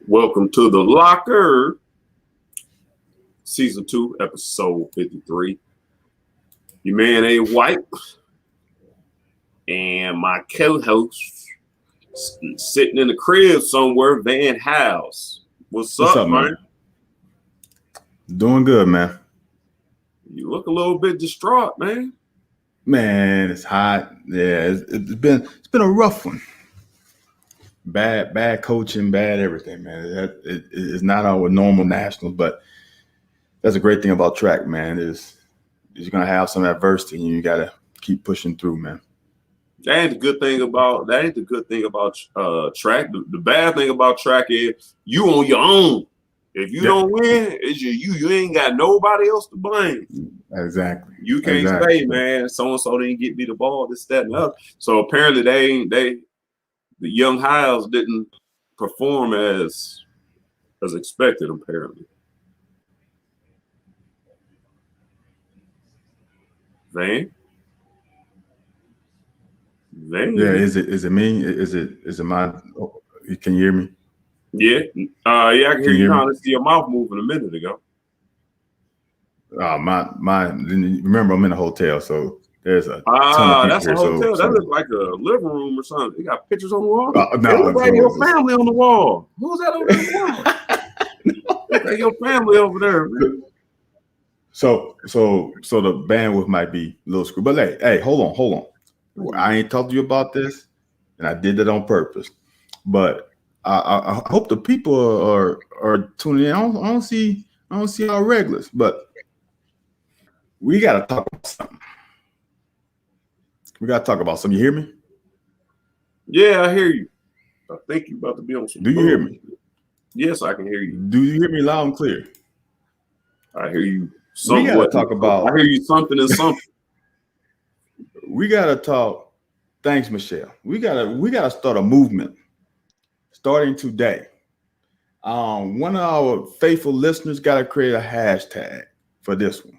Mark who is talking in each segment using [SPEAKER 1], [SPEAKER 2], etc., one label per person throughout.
[SPEAKER 1] Welcome to the Locker, Season 2, Episode 53. Your man A. White and my co-host sitting in the crib somewhere, Van House. What's up, man?
[SPEAKER 2] Doing good, man.
[SPEAKER 1] You look a little bit distraught, man.
[SPEAKER 2] Man, it's hot. Yeah, it's been a rough one. Bad coaching, bad everything, man. It's not our normal nationals, but that's a great thing about track, man. Is you're gonna have some adversity, and you gotta keep pushing through, man.
[SPEAKER 1] That ain't the good thing about track. The bad thing about track is you on your own. If you don't win, it's you. You ain't got nobody else to blame.
[SPEAKER 2] Exactly.
[SPEAKER 1] You can't say, man, so and so didn't get me the ball, this, that, and the other. So apparently the young Hiles didn't perform as expected, apparently. Van?
[SPEAKER 2] Yeah, is it me? Is it my? Can you hear me?
[SPEAKER 1] Yeah. I can hear you now. Let's see your mouth moving a minute ago.
[SPEAKER 2] My. Remember, I'm in a hotel, so there's a ton of
[SPEAKER 1] that's
[SPEAKER 2] people
[SPEAKER 1] a hotel. That looks like a living room or something. They got pictures on the wall.
[SPEAKER 2] No,
[SPEAKER 1] it's like your family on the wall. Who's that over the wall? It's like your family over there, man.
[SPEAKER 2] So the bandwidth might be a little screwed. But hey, hold on. I ain't talked to you about this, and I did that on purpose. But I hope the people are tuning in. I don't see our regulars, but we got to talk about something. You hear me?
[SPEAKER 1] Yeah, I hear you. I think you're about to be on some.
[SPEAKER 2] Do you hear me?
[SPEAKER 1] Yes, I can hear you.
[SPEAKER 2] Do you hear me loud and clear?
[SPEAKER 1] I hear you.
[SPEAKER 2] We got to talk about.
[SPEAKER 1] I hear you something and something.
[SPEAKER 2] We got to talk. Thanks, Michelle. We gotta start a movement starting today. One of our faithful listeners got to create a hashtag for this one.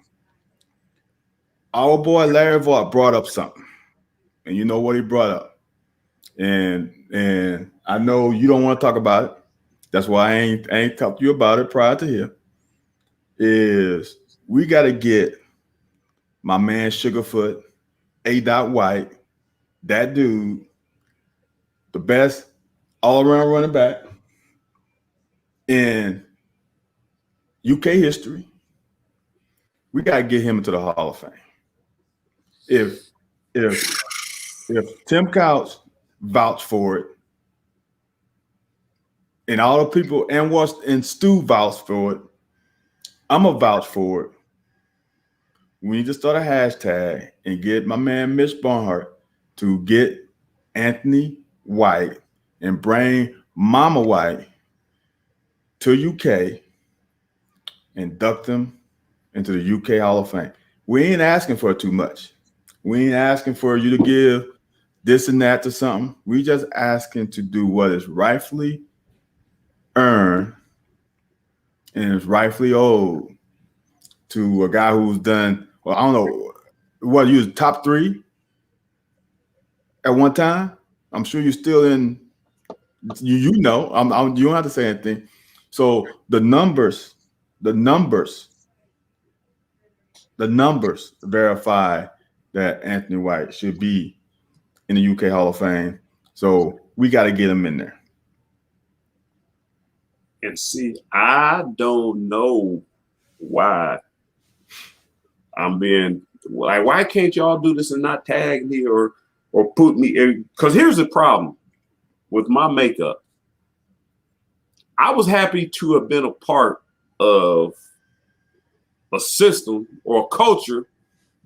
[SPEAKER 2] Our boy Larry Vaught brought up something, and you know what he brought up, and I know you don't want to talk about it. That's why I ain't talked to you about it prior to here. Is we got to get my man Sugarfoot, A. White, that dude, the best all-around running back in UK history. We got to get him into the Hall of Fame. If Tim Couch vouched for it, and all the people and Stu vouched for it, I'm gonna vouch for it. We need to start a hashtag and get my man Mitch Barnhart to get Anthony White and bring Mama White to UK and induct them into the UK Hall of Fame. We ain't asking for too much. We ain't asking for you to give this and that to something. We just asking to do what is rightfully earned and is rightfully owed to a guy who's done, well, I don't know, what, you was top 3 at one time? I'm sure you're still in, you know, you don't have to say anything. So the numbers verify that Anthony White should be in the UK Hall of Fame. So we got to get him in there.
[SPEAKER 1] And see, I don't know why I'm being like, why can't y'all do this and not tag me or put me in? Because here's the problem with my makeup. I was happy to have been a part of a system or a culture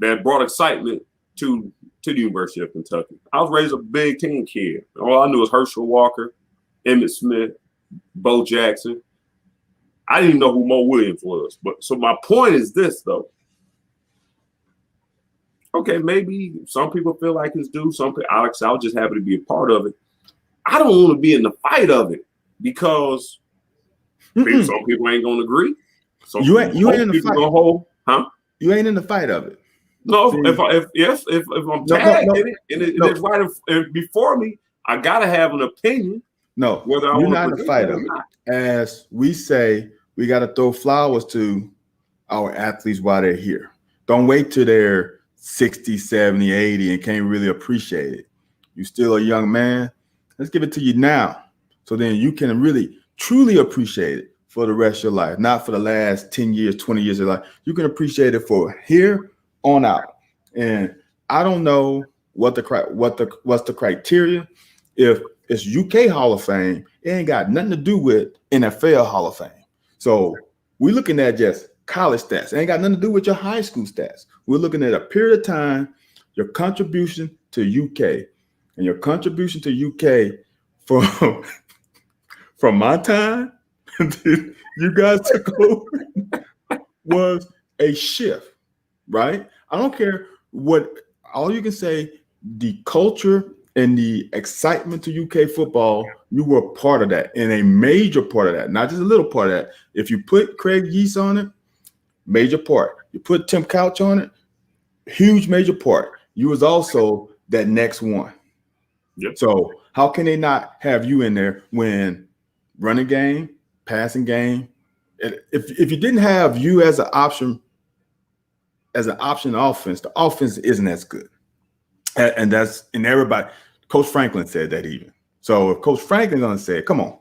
[SPEAKER 1] that brought excitement to the University of Kentucky. I was raised a Big Ten kid. All I knew was Herschel Walker, Emmitt Smith, Bo Jackson. I didn't even know who Mo Williams was. But so my point is this, though. Okay, maybe some people feel like it's due. Some people, Alex, I was just happy to be a part of it. I don't want to be in the fight of it because some people ain't gonna agree.
[SPEAKER 2] You ain't in the fight.
[SPEAKER 1] Huh?
[SPEAKER 2] You ain't in the fight of it.
[SPEAKER 1] No, if I'm tagged in it and it's right before me, I gotta have an opinion.
[SPEAKER 2] No,
[SPEAKER 1] whether I
[SPEAKER 2] you're
[SPEAKER 1] want to
[SPEAKER 2] not in a
[SPEAKER 1] present that or
[SPEAKER 2] fighter.
[SPEAKER 1] not.
[SPEAKER 2] As we say, we got to throw flowers to our athletes while they're here. Don't wait till they're 60, 70, 80 and can't really appreciate it. You're still a young man. Let's give it to you now. So then you can really, truly appreciate it for the rest of your life, not for the last 10 years, 20 years of life. You can appreciate it for here on out. And I don't know what's the criteria. If it's UK Hall of Fame, it ain't got nothing to do with NFL Hall of Fame. So we're looking at just college stats. It ain't got nothing to do with your high school stats. We're looking at a period of time, your contribution to UK, and your contribution to UK from from my time until you guys took over was a shift, right? I don't care what, all you can say, the culture and the excitement to UK football, you were part of that, and a major part of that, not just a little part of that. If you put Craig Yeast on it, major part. You put Tim Couch on it, huge major part. You was also that next one.
[SPEAKER 1] Yep.
[SPEAKER 2] So how can they not have you in there when running game, passing game? If you didn't have you as an option offense, the offense isn't as good. And that's, and everybody, Coach Franklin said that even. So if Coach Franklin's gonna say it, come on.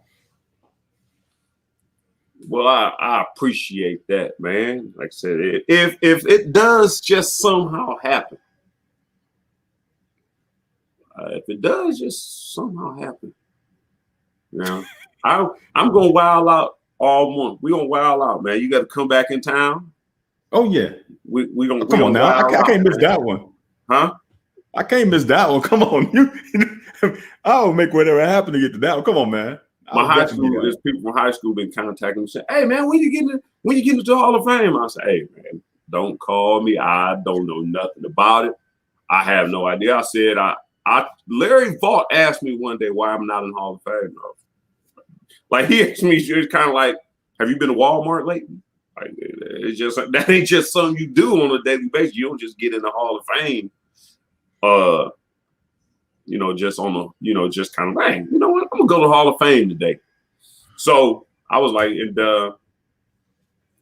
[SPEAKER 1] Well, I appreciate that, man. Like I said, if it does just somehow happen, if it does just somehow happen, you know, I'm gonna wild out all month. We gonna wild out, man. You got to come back in town.
[SPEAKER 2] Oh yeah,
[SPEAKER 1] we gonna
[SPEAKER 2] come on now. I can't miss that one,
[SPEAKER 1] huh?
[SPEAKER 2] I can't miss that one. Come on, I'll make whatever happen to get to that one. Come on, man.
[SPEAKER 1] My high school, there's people from high school been contacting me saying, "Hey man, when you getting to the Hall of Fame?" I say, "Hey man, don't call me. I don't know nothing about it. I have no idea." I said, Larry Vaught asked me one day why I'm not in the Hall of Fame. Like he asked me, it's kind of like, "Have you been to Walmart lately?" Like it's just, that ain't just something you do on a daily basis. You don't just get in the Hall of Fame. Just on a, just kind of, bang, you know what? I'm gonna go to the Hall of Fame today. So I was like, it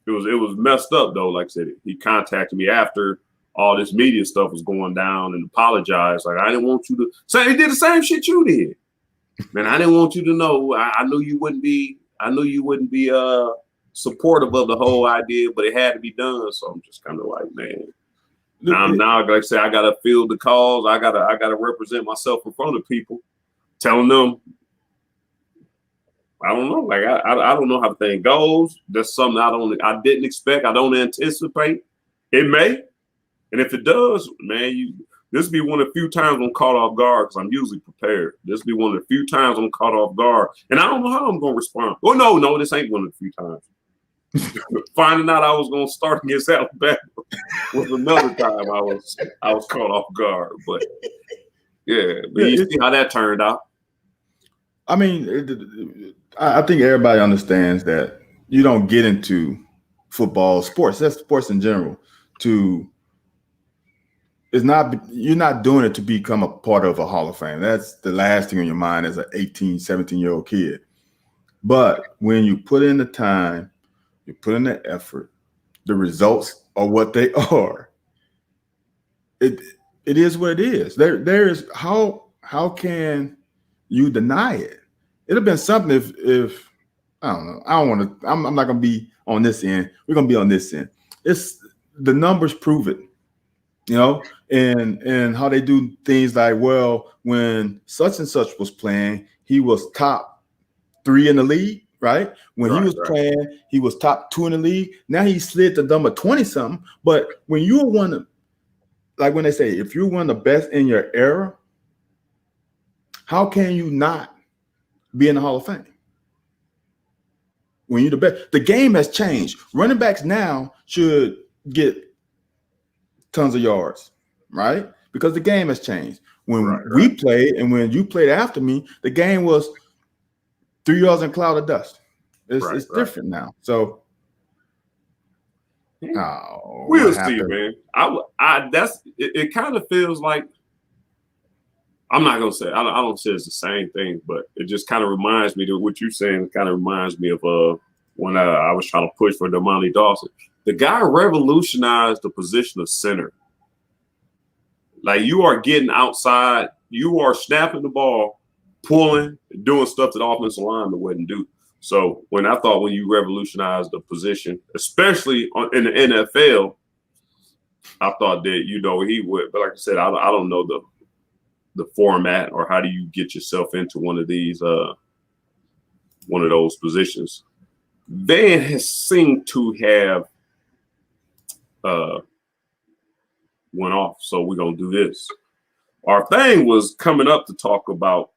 [SPEAKER 1] was messed up though. Like I said, he contacted me after all this media stuff was going down and apologized. Like, I didn't want you to say, he did the same shit you did. Man, I didn't want you to know. I knew you wouldn't be supportive of the whole idea, but it had to be done. So I'm just kind of like, man. Now, like I say, I gotta field the calls. I gotta represent myself in front of people, telling them, I don't know. Like I don't know how the thing goes. That's something I didn't expect. I don't anticipate. It may, and if it does, man, this be one of the few times I'm caught off guard, because I'm usually prepared. This be one of the few times I'm caught off guard, and I don't know how I'm gonna respond. Well, no, this ain't one of the few times. Finding out I was gonna start against Alabama was another time I was caught off guard. But yeah, you see how that turned out.
[SPEAKER 2] I mean, I think everybody understands that you don't get into football, sports. That's sports in general. You're not doing it to become a part of a Hall of Fame. That's the last thing on your mind as an 18, 17-year-old kid. But when you put in the time, you put in the effort, the results are what they are. It is what it is. There is, how can you deny it? It'd have been something if I don't know. I don't want to. I'm not gonna be on this end. We're gonna be on this end. It's the numbers prove it, and how they do things like, well, when such and such was playing, he was top 3 in the league. Right? When he was playing, he was top 2 in the league. Now he slid to number 20-something. But when you were one of, like when they say, if you're one of the best in your era, how can you not be in the Hall of Fame? When you're the best. The game has changed. Running backs now should get tons of yards, right? Because the game has changed. When we played and when you played after me, the game was 3 yards in a cloud of dust. It's different now. So
[SPEAKER 1] we'll see, man. It kind of feels like I'm not gonna say I don't say it's the same thing, but it just kind of reminds me to what you're saying. It kind of reminds me of when I was trying to push for Damani Dawson. The guy revolutionized the position of center. Like you are getting outside, you are snapping the ball, pulling, doing stuff that the offensive lineman wouldn't do. So when you revolutionized the position, especially in the NFL, I thought that he would. But like I said, I don't know the format or how do you get yourself into one of those positions. Van has seemed to have went off, so we're gonna do this. Our thing was coming up to talk about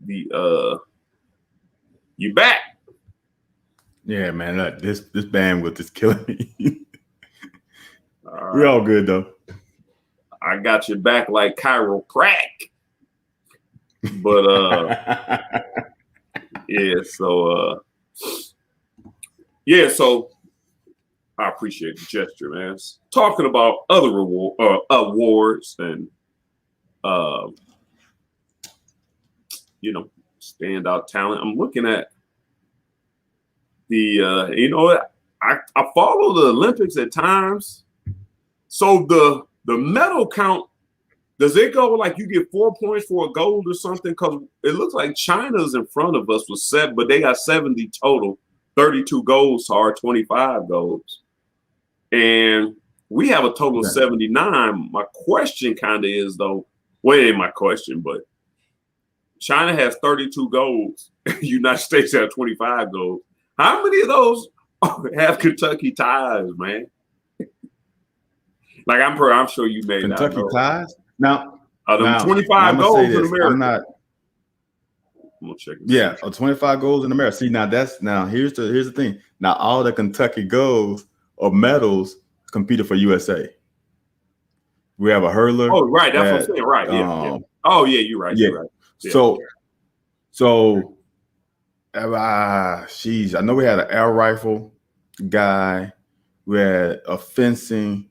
[SPEAKER 1] the you back.
[SPEAKER 2] Yeah, man. Look, this bandwidth is killing me.
[SPEAKER 1] All
[SPEAKER 2] We're all good though.
[SPEAKER 1] I got your back like chiropractic. But so I appreciate the gesture, man. Talking about other awards and standout talent. I'm looking at the I follow the Olympics at times. So the medal count, does it go like you get 4 points for a gold or something? Because it looks like China's in front of us with 7, but they got 70 total, 32 golds to our 25 golds. And we have a total of 79. My question kind of is, though, ain't my question, but China has 32 golds. United States have 25 golds. How many of those have Kentucky ties, man? Like I'm sure you made
[SPEAKER 2] Kentucky ties. Now,
[SPEAKER 1] 25 golds in America.
[SPEAKER 2] I'm gonna check. Yeah, 25 golds in America. See, here's the thing. Now all the Kentucky golds or medals competed for USA. We have a hurler.
[SPEAKER 1] Oh, right. That's what I'm saying. Right. Yeah. Oh, yeah. You're right.
[SPEAKER 2] Yeah.
[SPEAKER 1] You're right. Yeah.
[SPEAKER 2] So, I know we had an air rifle guy. We had a fencing.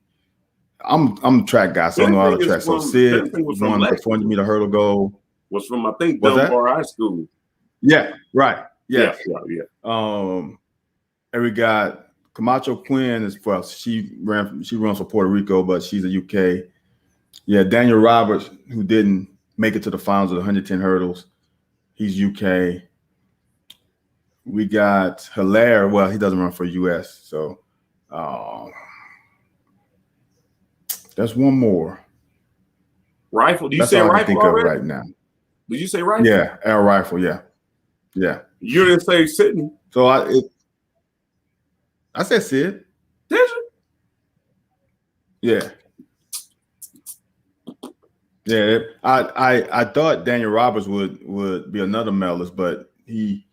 [SPEAKER 2] I'm a track guy, so I know all the tracks. So Sid won the 400-meter hurdle gold.
[SPEAKER 1] Was from, I think, Dunbar High School.
[SPEAKER 2] Yeah, right. Yeah.
[SPEAKER 1] Yeah.
[SPEAKER 2] And we got Camacho Quinn she runs for Puerto Rico, but she's a UK. Yeah, Daniel Roberts, who didn't make it to the finals of the 110 hurdles. He's UK. We got Hilaire. Well, he doesn't run for US, so that's one more.
[SPEAKER 1] Rifle? Do you say rifle?
[SPEAKER 2] I can think
[SPEAKER 1] already?
[SPEAKER 2] Of right now.
[SPEAKER 1] Did you say rifle?
[SPEAKER 2] Yeah, air rifle. Yeah.
[SPEAKER 1] You didn't say Sydney.
[SPEAKER 2] So I said Sid.
[SPEAKER 1] Did you?
[SPEAKER 2] Yeah. Yeah. I thought Daniel Roberts would be another medalist, but he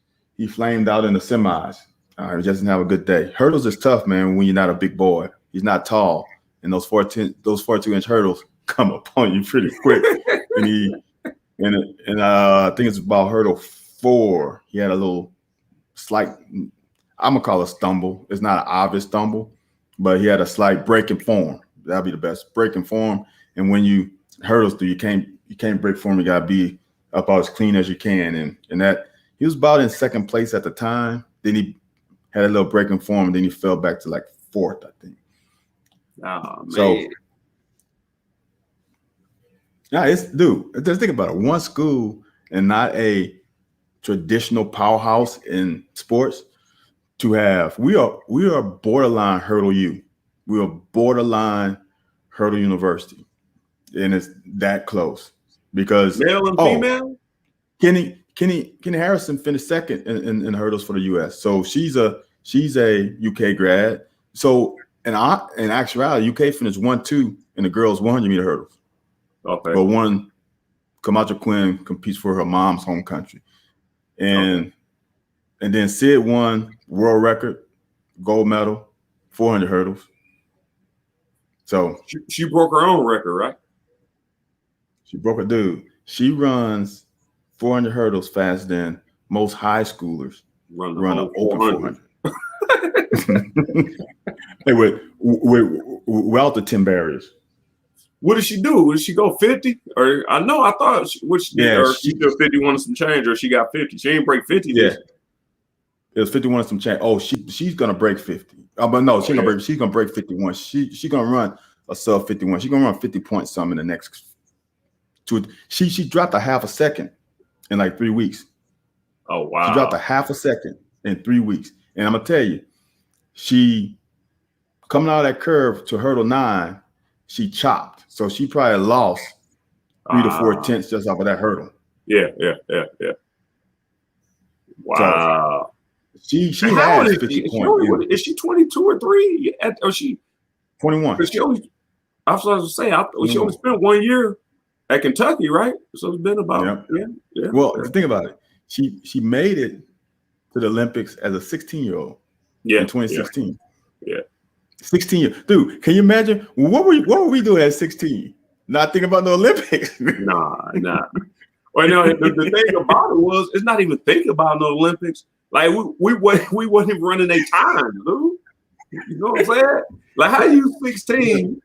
[SPEAKER 2] flamed out in the semis. He doesn't have a good day. Hurdles is tough, man, when you're not a big boy. He's not tall. And those 42-inch hurdles come upon you pretty quick. and I think it's about hurdle 4. He had a little slight, I'm gonna call it stumble. It's not an obvious stumble, but he had a slight break in form. That'd be the best break in form. And when you hurdles through, you can't break form. You gotta be up as clean as you can. And that he was about in second place at the time. Then he had a little break in form, and then he fell back to like 4th, I think.
[SPEAKER 1] Oh, man.
[SPEAKER 2] So, yeah, just think about it. One school and not a traditional powerhouse in sports to have. We are borderline Hurdle U. We are borderline Hurdle University, and it's that close because
[SPEAKER 1] male and female.
[SPEAKER 2] Kenny Harrison finished second in hurdles for the U.S. So she's a UK grad. So in actuality, UK finished 1-2 in the girls 100-meter hurdles.
[SPEAKER 1] Okay.
[SPEAKER 2] But Camacho Quinn competes for her mom's home country, and then Sid won world record, gold medal, 400 hurdles. So
[SPEAKER 1] she broke her own record, right?
[SPEAKER 2] She broke it, dude. She runs 400 hurdles faster than most high schoolers run an open 400. Hey, without the 10 barriers.
[SPEAKER 1] What did she do? Did she go 50? Or I thought what she did,
[SPEAKER 2] Yeah,
[SPEAKER 1] or she did 51 and some change, or she got 50. She ain't break 50.
[SPEAKER 2] Yeah,
[SPEAKER 1] Did she?
[SPEAKER 2] it was 51 and some change. Oh, she's gonna break 50. But no,
[SPEAKER 1] Oh, yeah.
[SPEAKER 2] she's gonna break 51. She gonna run a sub 51. She's gonna run 50 points some in the next two. She dropped a half a second in like 3 weeks.
[SPEAKER 1] Oh, wow.
[SPEAKER 2] She dropped a half a second in 3 weeks. And I'm gonna tell you, she coming out of that curve to hurdle 9, she chopped. So she probably lost 3 to 4 tenths just off of that hurdle.
[SPEAKER 1] Yeah. Wow.
[SPEAKER 2] So she
[SPEAKER 1] How
[SPEAKER 2] has
[SPEAKER 1] old is
[SPEAKER 2] 50
[SPEAKER 1] she?
[SPEAKER 2] points.
[SPEAKER 1] Is she 22 or 3? Or she
[SPEAKER 2] 21.
[SPEAKER 1] She only, I was going to say, she only spent 1 year at Kentucky, right? So it's been about, yeah.
[SPEAKER 2] Well, think about it. She made it to the Olympics as a 16-year-old in 2016.
[SPEAKER 1] Yeah.
[SPEAKER 2] 16 years. Dude, can you imagine? What were we doing at 16? Not thinking about the Olympics.
[SPEAKER 1] Nah. Well, no, the thing about it was, it's not even thinking about the Olympics. Like, we wasn't even running a time, dude. You know what I'm saying? Like, how you 16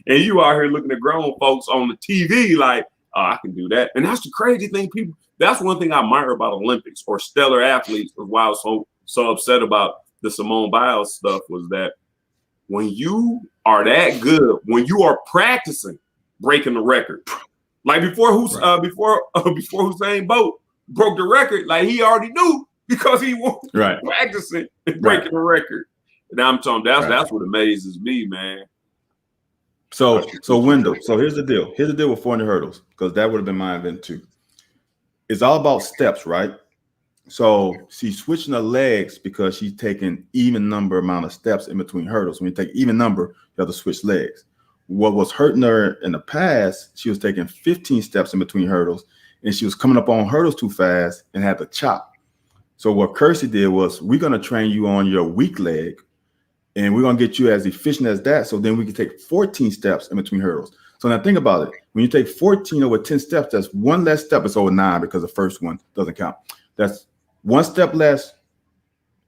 [SPEAKER 1] and you out here looking at grown folks on the TV like, oh, I can do that. And that's the crazy thing, people. That's one thing I admire about Olympics or stellar athletes. Why I was so upset about the Simone Biles stuff was that when you are that good, when you are practicing breaking the record, like before Usain Bolt broke the record, like he already knew because he was practicing and breaking the record. And I'm telling you, that's what amazes me, man.
[SPEAKER 2] So Wendell, so here's the deal. Here's the deal with 400 hurdles, because that would have been my event too. It's all about steps, right? So she's switching her legs because she's taking even number amount of steps in between hurdles. When you take even number, you have to switch legs. What was hurting her in the past, she was taking 15 steps in between hurdles, and she was coming up on hurdles too fast and had to chop. So what Kersey did was, we're going to train you on your weak leg, and we're going to get you as efficient as that, so then we can take 14 steps in between hurdles. So now think about it. When you take 14 over 10 steps, that's one less step. It's over 9 because the first one doesn't count. That's one step less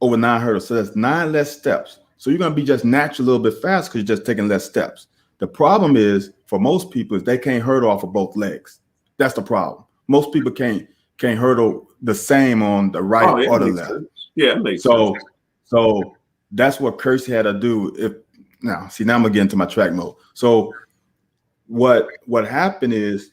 [SPEAKER 2] over 9 hurdles. So that's 9 less steps. So you're going to be just naturally a little bit faster because you're just taking less steps. The problem is, for most people, is they can't hurdle off of both legs. That's the problem. Most people can't hurdle the same on the right or the left.
[SPEAKER 1] Yeah, it makes sense.
[SPEAKER 2] So that's what Kersey had to do. Now I'm gonna get into my track mode. So what happened is,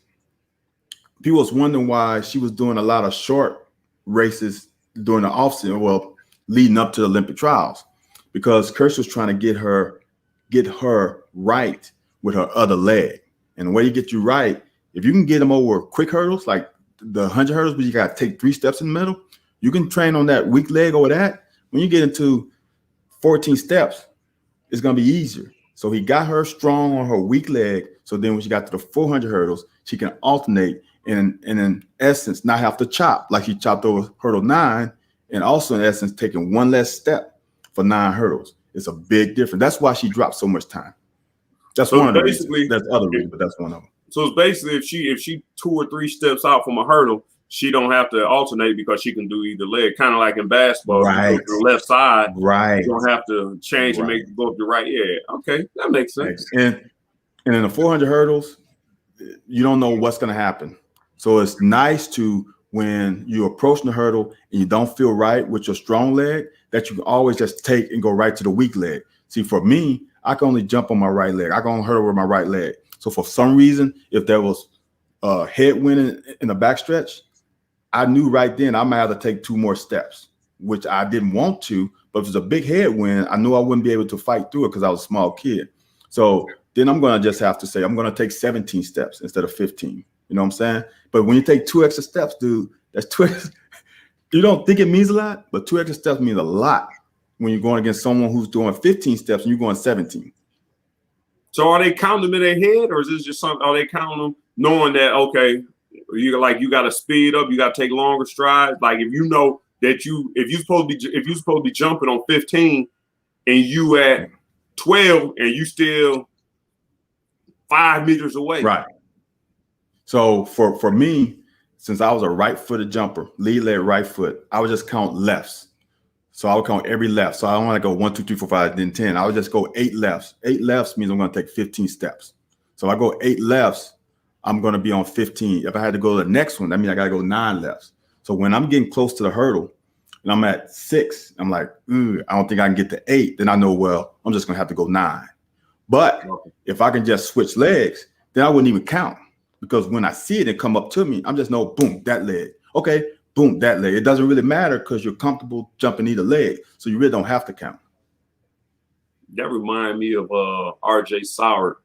[SPEAKER 2] people was wondering why she was doing a lot of short races during the offseason, well, leading up to the Olympic trials, because Kersey was trying to get her right with her other leg. And the way you get you right, if you can get them over quick hurdles, like the 100 hurdles, but you got to take 3 steps in the middle, you can train on that weak leg over that. When you get into 14 steps, it's going to be easier. So he got her strong on her weak leg. So then when she got to the 400 hurdles, she can alternate and in essence not have to chop like she chopped over hurdle 9, and also in essence taking one less step for 9 hurdles. It's a big difference. That's why she dropped so much time. That's one of the reasons. There's other reasons, but that's one of them.
[SPEAKER 1] So it's basically, if she 2 or 3 steps out from a hurdle, she don't have to alternate because she can do either leg. Kind of like in basketball,
[SPEAKER 2] right?
[SPEAKER 1] You go to the left side,
[SPEAKER 2] right?
[SPEAKER 1] You don't have to change and make it go up the right. Yeah, okay, that makes sense.
[SPEAKER 2] And in the 400 hurdles, you don't know what's going to happen. So it's nice to, when you're approaching the hurdle and you don't feel right with your strong leg, that you can always just take and go right to the weak leg. See, for me, I can only jump on my right leg. I can only hurdle with my right leg. So for some reason, if there was a headwind in the backstretch, I knew right then I might have to take 2 more steps, which I didn't want to. But if it was a big headwind, I knew I wouldn't be able to fight through it because I was a small kid. So then I'm going to just have to say, I'm going to take 17 steps instead of 15. You know what I'm saying? But when you take 2 extra steps, dude, that's 2 extra. You don't think it means a lot, but 2 extra steps means a lot when you're going against someone who's doing 15 steps and you're going 17.
[SPEAKER 1] So are they counting them in their head, or is this just something? Are they counting them knowing that, okay, you got to speed up, you got to take longer strides? Like, if you know that if you're supposed to be jumping on 15 and you at 12 and you still 5 meters away,
[SPEAKER 2] right? So for me, since I was a right-footed jumper, lead leg right foot, I would just count lefts. So I would count every left. So I don't want to go 1, 2, 3, 4, 5, then 10. I would just go 8 lefts. 8 lefts means I'm going to take 15 steps. So if I go 8 lefts, I'm going to be on 15. If I had to go to the next one, that means I got to go 9 lefts. So when I'm getting close to the hurdle and I'm at 6, I'm like, I don't think I can get to 8. Then I know, well, I'm just going to have to go 9. But if I can just switch legs, then I wouldn't even count, because when I see it and come up to me, I'm just know, boom, that leg. Okay, boom, that leg. It doesn't really matter because you're comfortable jumping either leg. So you really don't have to count.
[SPEAKER 1] That remind me of R.J. Soward.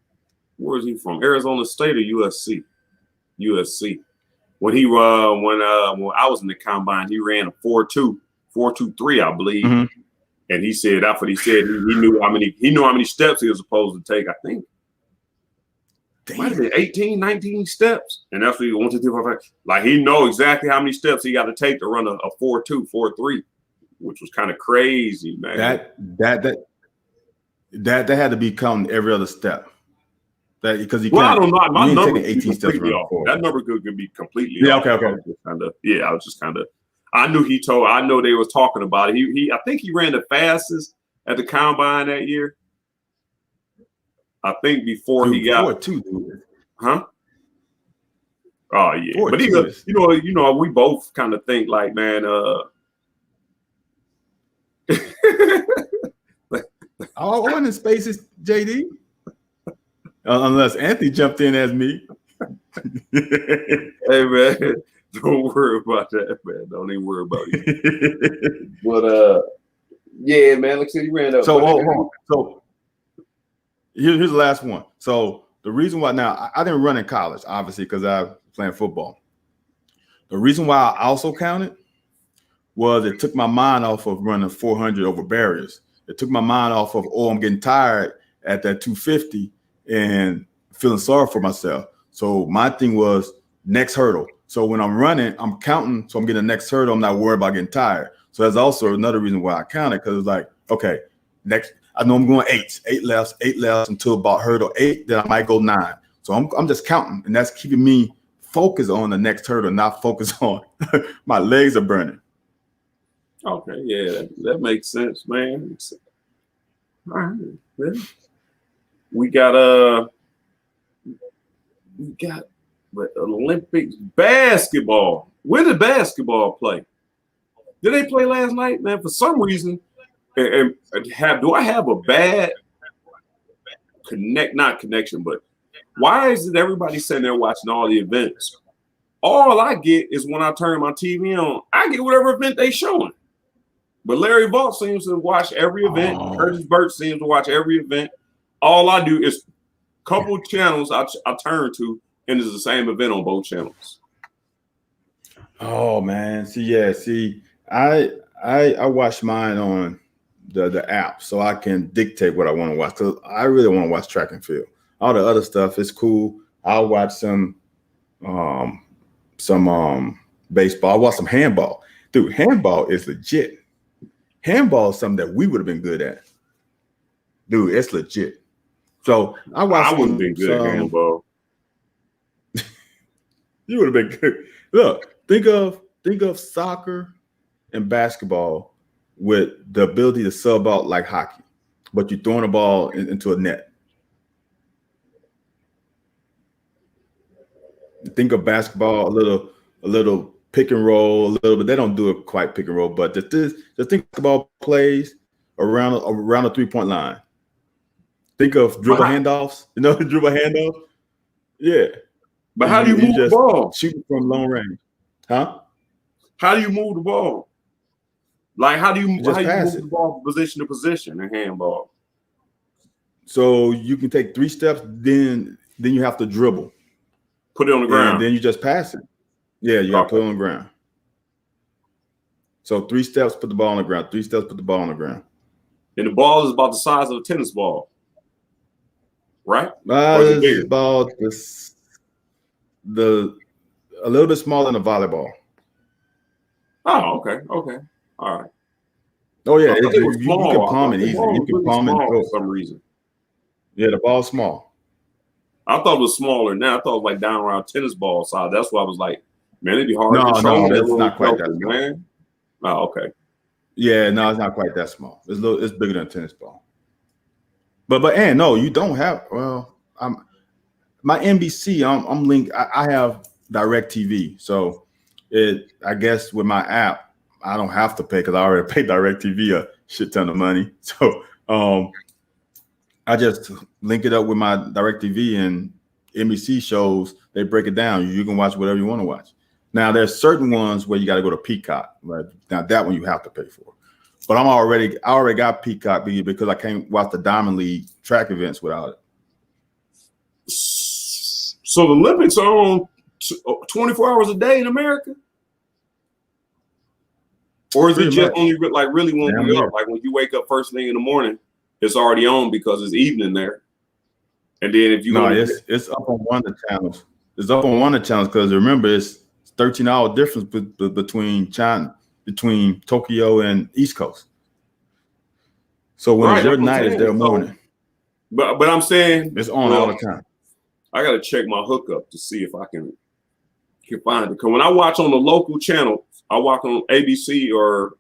[SPEAKER 1] Where is he from? Arizona State or USC? USC. When he when I was in the combine, he ran a 4.23, I believe.
[SPEAKER 2] Mm-hmm.
[SPEAKER 1] And he said that's what he said. He knew how many steps he was supposed to take. I think might have been 18, 19 steps. And that's what he wanted to do. Like he know exactly how many steps he got to take to run a 4.2, 4.3, which was kind of crazy, man.
[SPEAKER 2] That had to be counting every other step. That because he
[SPEAKER 1] I don't know. My number
[SPEAKER 2] 18 steps
[SPEAKER 1] off. That number could be completely
[SPEAKER 2] off.
[SPEAKER 1] Okay. I was just kind of. I know they was talking about it. I think he ran the fastest at the combine that year. I think before he got
[SPEAKER 2] 4.2, dude.
[SPEAKER 1] Huh? Oh yeah.
[SPEAKER 2] 4.2
[SPEAKER 1] But he, you know, we both kind of think like, man,
[SPEAKER 2] I wasn't in spaces, JD. Unless Anthony jumped in as me.
[SPEAKER 1] Hey man, don't worry about that, man. Don't even worry about it. But yeah, man. Like I said, he ran up.
[SPEAKER 2] So here's the last one. So the reason why now I didn't run in college, obviously, because I was playing football. The reason why I also counted was it took my mind off of running 400 over barriers. It took my mind off of, I'm getting tired at that 250 and feeling sorry for myself. So my thing was next hurdle. So when I'm running, I'm counting. So I'm getting the next hurdle. I'm not worried about getting tired. So that's also another reason why I counted, because it's like, okay, next, I know I'm going 8 lefts until about hurdle 8. Then I might go 9. So I'm just counting, and that's keeping me focused on the next hurdle, not focused on my legs are burning.
[SPEAKER 1] Okay, yeah, that makes sense, man. All right, man. We got Olympics basketball. Where did basketball play? Did they play last night, man? For some reason, do I have a bad not connection, but why is it everybody sitting there watching all the events? All I get is when I turn my TV on, I get whatever event they showing. But Larry Vault seems to watch every event. Curtis Burt seems to watch every event. All I do is a couple channels I turn to, and it's the same event on both channels.
[SPEAKER 2] Oh man, I watch mine on the app, so I can dictate what I want to watch. Because I really want to watch track and field. All the other stuff is cool. I'll watch some baseball. I'll watch some handball. Dude, handball is legit. Handball is something that we would have been good at. Dude, it's legit. So I
[SPEAKER 1] wouldn't have been good at handball.
[SPEAKER 2] You would have been good. Look, think of soccer and basketball with the ability to sub out like hockey, but you're throwing a ball into a net. Think of basketball a little pick and roll, a little bit. They don't do it quite pick and roll, but just think about plays around the 3-point line. Think of dribble handoffs. You know, dribble handoff. Yeah.
[SPEAKER 1] But how do you move the ball?
[SPEAKER 2] Shooting from long range. Huh?
[SPEAKER 1] How do you move the ball? Like how do you move the ball from position to position in handball?
[SPEAKER 2] So you can take 3 steps, then you have to dribble.
[SPEAKER 1] Put it on the ground.
[SPEAKER 2] And then you just pass it. Yeah, you gotta put it on the ground. So 3 steps, put the ball on the ground. 3 steps, put the ball on the ground.
[SPEAKER 1] And the ball is about the size of a tennis ball. Right?
[SPEAKER 2] It's about a little bit smaller than a volleyball.
[SPEAKER 1] Oh, okay. All right.
[SPEAKER 2] Oh yeah, you can palm it easy. You can palm it
[SPEAKER 1] for some reason.
[SPEAKER 2] Yeah, the ball's small.
[SPEAKER 1] I thought it was smaller now. I thought it was like down around tennis ball size. That's why I was like, man, it'd be hard to control.
[SPEAKER 2] No, it's not quite that,
[SPEAKER 1] man. Oh, okay.
[SPEAKER 2] Yeah, no, it's not quite that small. It's bigger than a tennis ball. But no, you don't have. Well, my NBC. I'm linked. I have Direct TV, so I guess with my app, I don't have to pay because I already paid Direct TV a shit ton of money. So I just link it up with my Direct TV, and NBC shows, they break it down. You can watch whatever you want to watch. Now there's certain ones where you got to go to Peacock. Right? Now that one you have to pay for. But I already got Peacock because I can't watch the Diamond League track events without it.
[SPEAKER 1] So the Olympics are on 24 hours a day in America? Or is it just only like really when we up? Like when you wake up first thing in the morning, it's already on because it's evening there. And then if you
[SPEAKER 2] it's up on one of the channels. It's up on one of the channels because remember it's 13-hour difference between Tokyo and East Coast. So when it's your night, it's their morning.
[SPEAKER 1] But I'm saying
[SPEAKER 2] it's on all the time.
[SPEAKER 1] I gotta check my hookup to see if I can find it. Because when I watch on the local channel, I watch on ABC or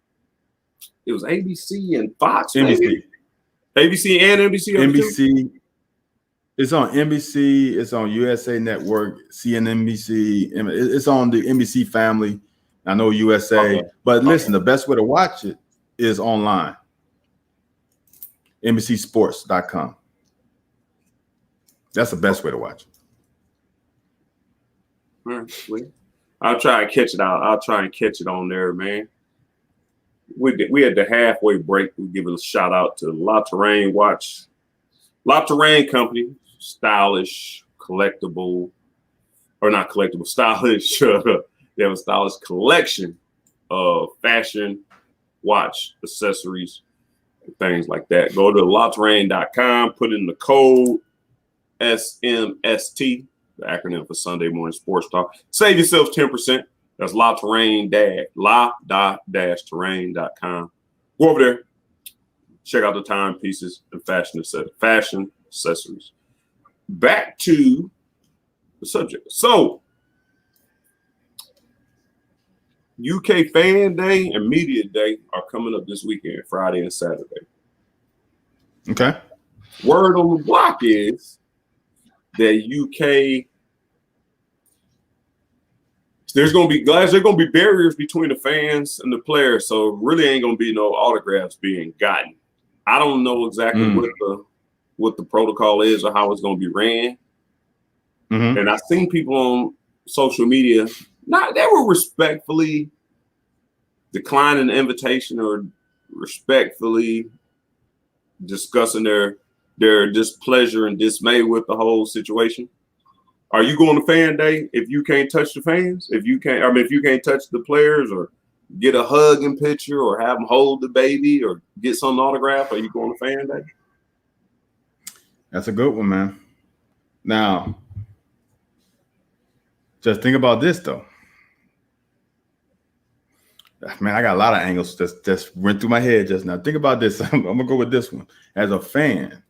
[SPEAKER 1] it was ABC and Fox.
[SPEAKER 2] NBC.
[SPEAKER 1] ABC and NBC.
[SPEAKER 2] NBC. It's on NBC. It's on USA Network, CNNBC. It's on the NBC family. I know USA. Okay. But listen, the best way to watch it is online. NBCsports.com. That's the best way to watch
[SPEAKER 1] it. I'll try and catch it out. I'll try and catch it on there, man. We had the halfway break. We give a shout out to La Terrain Watch. La Terrain Company, stylish, collectible, or not collectible, stylish. They have a stylish collection of fashion, watch, accessories, and things like that. Go to laterrain.com, put in the code SMST, the acronym for Sunday Morning Sports Talk. Save yourself 10%. That's la-terrain.com. Go over there. Check out the timepieces and fashion accessories. Back to the subject. So, UK Fan Day and Media Day are coming up this weekend, Friday and Saturday.
[SPEAKER 2] Okay.
[SPEAKER 1] Word on the block is that UK, there's going to be barriers between the fans and the players, so really ain't going to be no autographs being gotten. I don't know exactly what the protocol is or how it's going to be ran.
[SPEAKER 2] Mm-hmm.
[SPEAKER 1] And I've seen people on social media, they were respectfully declining the invitation or respectfully discussing their displeasure and dismay with the whole situation. Are you going to Fan Day if you can't touch the fans? If you can't touch the players or get a hugging picture or have them hold the baby or get some autograph, are you going to Fan Day?
[SPEAKER 2] That's a good one, man. Now, just think about this, though. Man, I got a lot of angles just went through my head just now. Think about this. I'm going to go with this one. As a fan,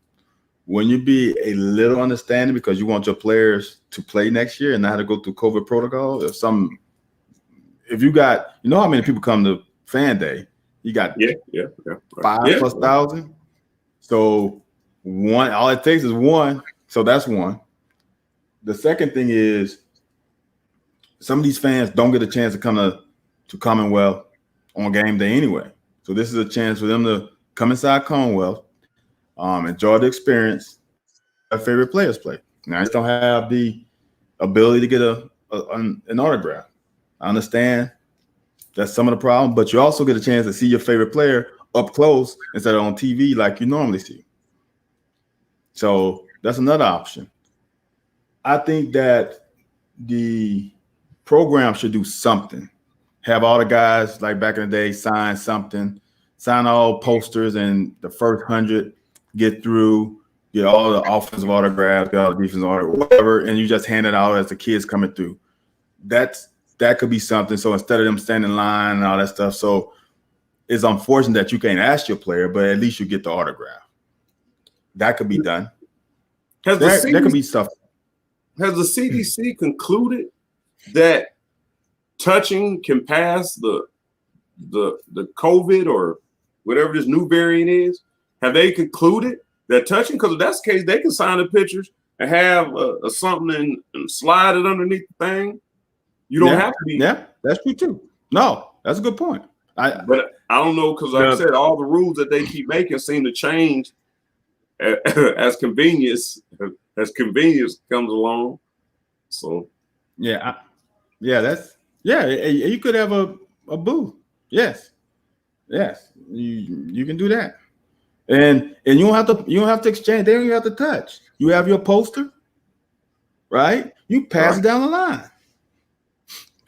[SPEAKER 2] wouldn't you be a little understanding because you want your players to play next year and not have to go through COVID protocol? If you got, you know how many people come to Fan Day? You got 5,000+. So one, all it takes is one. So that's one. The second thing is some of these fans don't get a chance to come to Commonwealth on game day anyway. So this is a chance for them to come inside Commonwealth, enjoy the experience, their favorite players play. Now, I just don't have the ability to get an autograph. I understand that's some of the problem, but you also get a chance to see your favorite player up close instead of on TV like you normally see. So that's another option. I think that the program should do something. Have all the guys like back in the day sign something, sign all posters, and the first 100 get through, get all the offensive autographs, get all the defensive autographs, whatever, and you just hand it out as the kids coming through. That could be something. So instead of them standing in line and all that stuff, so it's unfortunate that you can't ask your player, but at least you get the autograph. That could be done. There could be stuff.
[SPEAKER 1] Has the CDC concluded that touching can pass the the COVID or whatever this new variant is? Have they concluded that touching? Because if that's the case, they can sign the pictures and have something and slide it underneath the thing. You don't have to be.
[SPEAKER 2] Yeah, that's true too. No, that's a good point.
[SPEAKER 1] But I don't know, because like I said, all the rules that they keep making seem to change as convenience comes along. So
[SPEAKER 2] you could have a booth. Yes, you can do that, and you don't have to exchange. They don't even have to touch. You have your poster, right? You pass it down the line.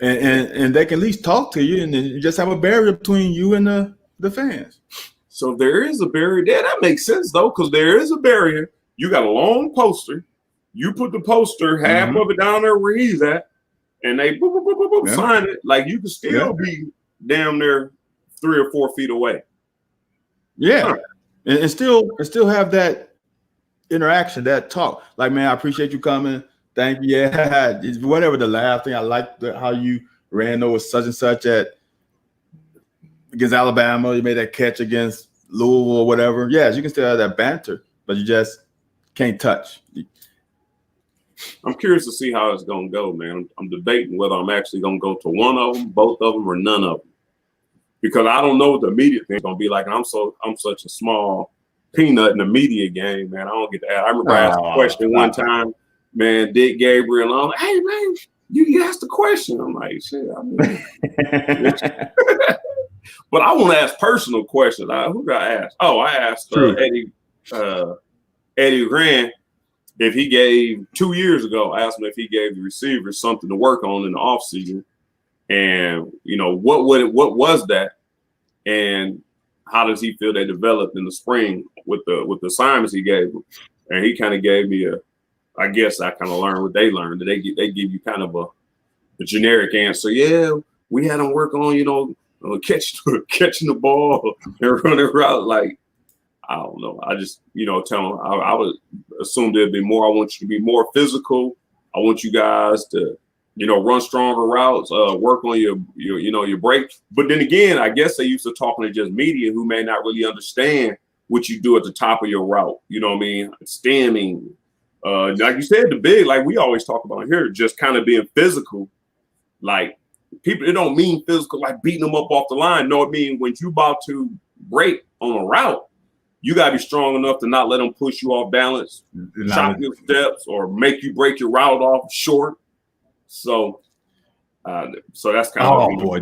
[SPEAKER 2] And they can at least talk to you, and then you just have a barrier between you and the fans.
[SPEAKER 1] So there is a barrier there. That makes sense though, because there is a barrier. You got a long poster. You put the poster half of it down there where he's at, and they sign it. Like you can still be damn near 3 or 4 feet away.
[SPEAKER 2] Yeah, and still have that interaction, that talk. Like, man, I appreciate you coming. Thank you. Yeah, whatever the laugh thing. I like how you ran over such and such against Alabama. You made that catch against Louisville or whatever. Yes, you can still have that banter, but you just can't touch.
[SPEAKER 1] I'm curious to see how it's going to go, man. I'm debating whether I'm actually going to go to one of them, both of them, or none of them, because I don't know what the media thing is going to be like. I'm such a small peanut in the media game, man. I don't get that. I remember I asked a question one time. Man, Dick Gabriel, I'm like, hey, man, you asked the question. I'm like, shit. I mean, but I want to ask personal questions. Who did I ask? Oh, I asked Eddie Grant if he gave 2 years ago. I asked him if he gave the receivers something to work on in the offseason, and what was that, and how does he feel they developed in the spring with the assignments he gave them? And he kind of gave me I guess I kind of learned what they learned. They give you kind of a generic answer. Yeah, we had them work on, catching the ball and running around. Like, I don't know. I just, tell them I would assume there'd be more. I want you to be more physical. I want you guys to, run stronger routes, work on your break. But then again, I guess they used to talking to just media who may not really understand what you do at the top of your route. You know what I mean? Stemming. Like you said, the big, like we always talk about here, just kind of being physical. Like people, it don't mean physical like beating them up off the line. No, it means when you about to break on a route, you gotta be strong enough to not let them push you off balance, chop your steps, or make you break your route off short. So that's kind of
[SPEAKER 2] boy,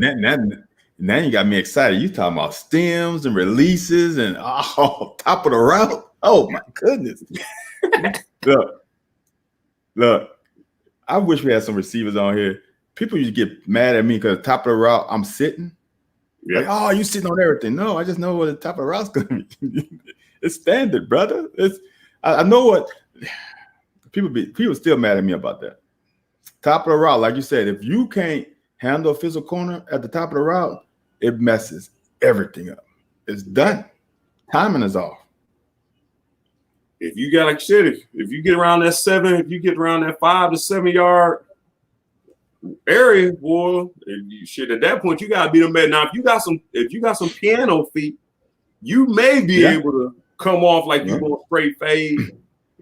[SPEAKER 2] now you got me excited. You talking about stems and releases and top of the route. Oh my goodness. Look, I wish we had some receivers on here. People used to get mad at me because top of the route, I'm sitting. Yeah. Like, oh, you sitting on everything. No, I just know what the top of the route's gonna be. It's standard, brother. I know what people still mad at me about that. Top of the route, like you said, if you can't handle a physical corner at the top of the route, it messes everything up. It's done. Timing is off.
[SPEAKER 1] If you got, like I said, if you get around that 7, if you get around that 5 to 7 yard area, boy, at that point you gotta beat them better. Now, if you got some piano feet, you may be able to come off like you going straight fade,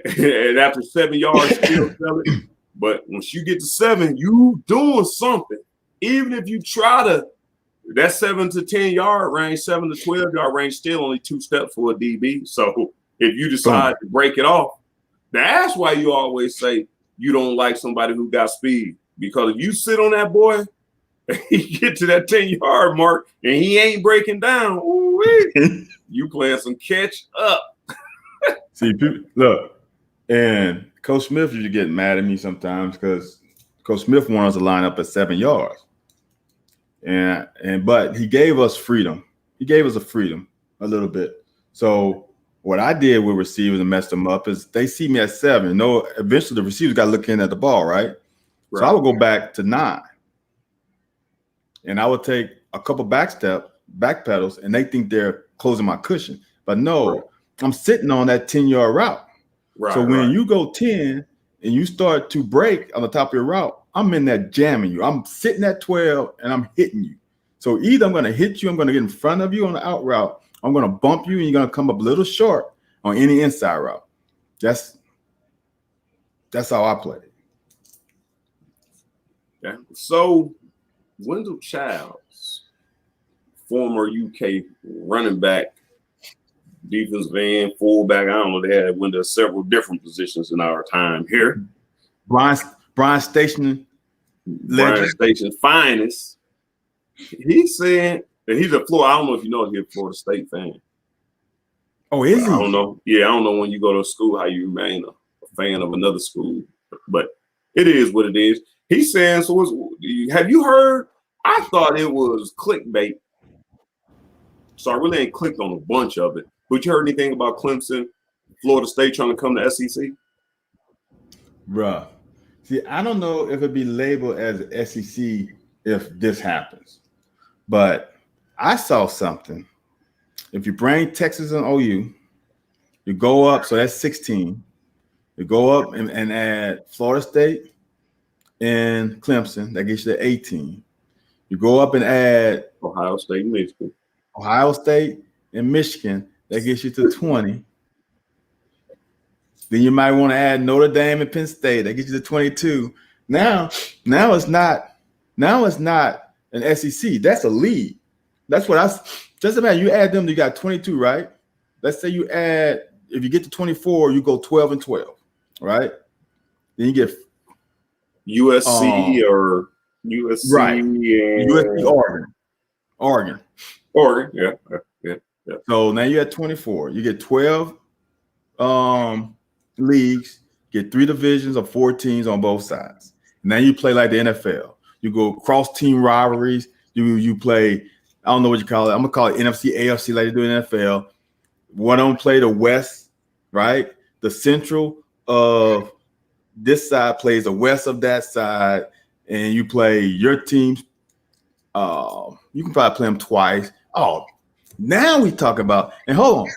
[SPEAKER 1] and after 7 yards still sell it. But once you get to 7, you doing something. Even if you try to, that 7 to 10 yard range, 7 to 12 yard range, still only 2 steps for a DB. So if you decide to break it off, that's why you always say you don't like somebody who got speed. Because if you sit on that boy, you get to that 10-yard mark and he ain't breaking down, you playing some catch up.
[SPEAKER 2] See, look, and Coach Smith used to get mad at me sometimes because Coach Smith wanted us to line up at 7 yards. But he gave us freedom. He gave us a freedom a little bit. So what I did with receivers and messed them up is they see me at 7. No, eventually the receivers got to look in at the ball, right? So I would go back to 9. And I would take a couple back pedals, and they think they're closing my cushion. But no, I'm sitting on that 10-yard route. So when you go 10 and you start to break on the top of your route, I'm in that jamming you. I'm sitting at 12 and I'm hitting you. So either I'm going to hit you, I'm going to get in front of you on the out route, I'm going to bump you, and you're going to come up a little short on any inside route. That's how I play.
[SPEAKER 1] Yeah. So Wendell Childs, former UK running back, defensive end, fullback. I don't know. They had Wendell several different positions in our time here.
[SPEAKER 2] Brian Station,
[SPEAKER 1] Brian Station's finest. He said that he's a Florida. I don't know if you know he's a Florida State fan.
[SPEAKER 2] Oh, is he?
[SPEAKER 1] I don't know. Yeah, I don't know when you go to school how you remain a fan of another school, but it is what it is. He's saying, so have you heard? I thought it was clickbait. So I really ain't clicked on a bunch of it. But you heard anything about Clemson, Florida State trying to come to SEC?
[SPEAKER 2] Bruh. See, I don't know if it'd be labeled as SEC if this happens. But I saw something. If you bring Texas and OU, you go up, so that's 16. You go up and add Florida State and Clemson, that gets you to 18. You go up and add
[SPEAKER 1] Ohio State and Michigan.
[SPEAKER 2] Ohio State and Michigan, that gets you to 20. Then you might want to add Notre Dame and Penn State, that gets you to 22. Now it's not an SEC, that's a league. That's what just imagine you add them, you got 22, right? Let's say you add, if you get to 24, you go 12 and 12, right? Then you get
[SPEAKER 1] USC or USC,
[SPEAKER 2] right?
[SPEAKER 1] And
[SPEAKER 2] USC, Oregon,
[SPEAKER 1] yeah.
[SPEAKER 2] So now you're at 24. You get 12 leagues, get 3 divisions of 4 teams on both sides. Now you play like the NFL. You go cross team rivalries. You play, I don't know what you call it. I'm gonna call it NFC, AFC like they do in the NFL. One of them play the West, right? The Central of this side plays the West of that side, and you play your teams. You can probably play them twice. Oh, now we talk about, and hold on.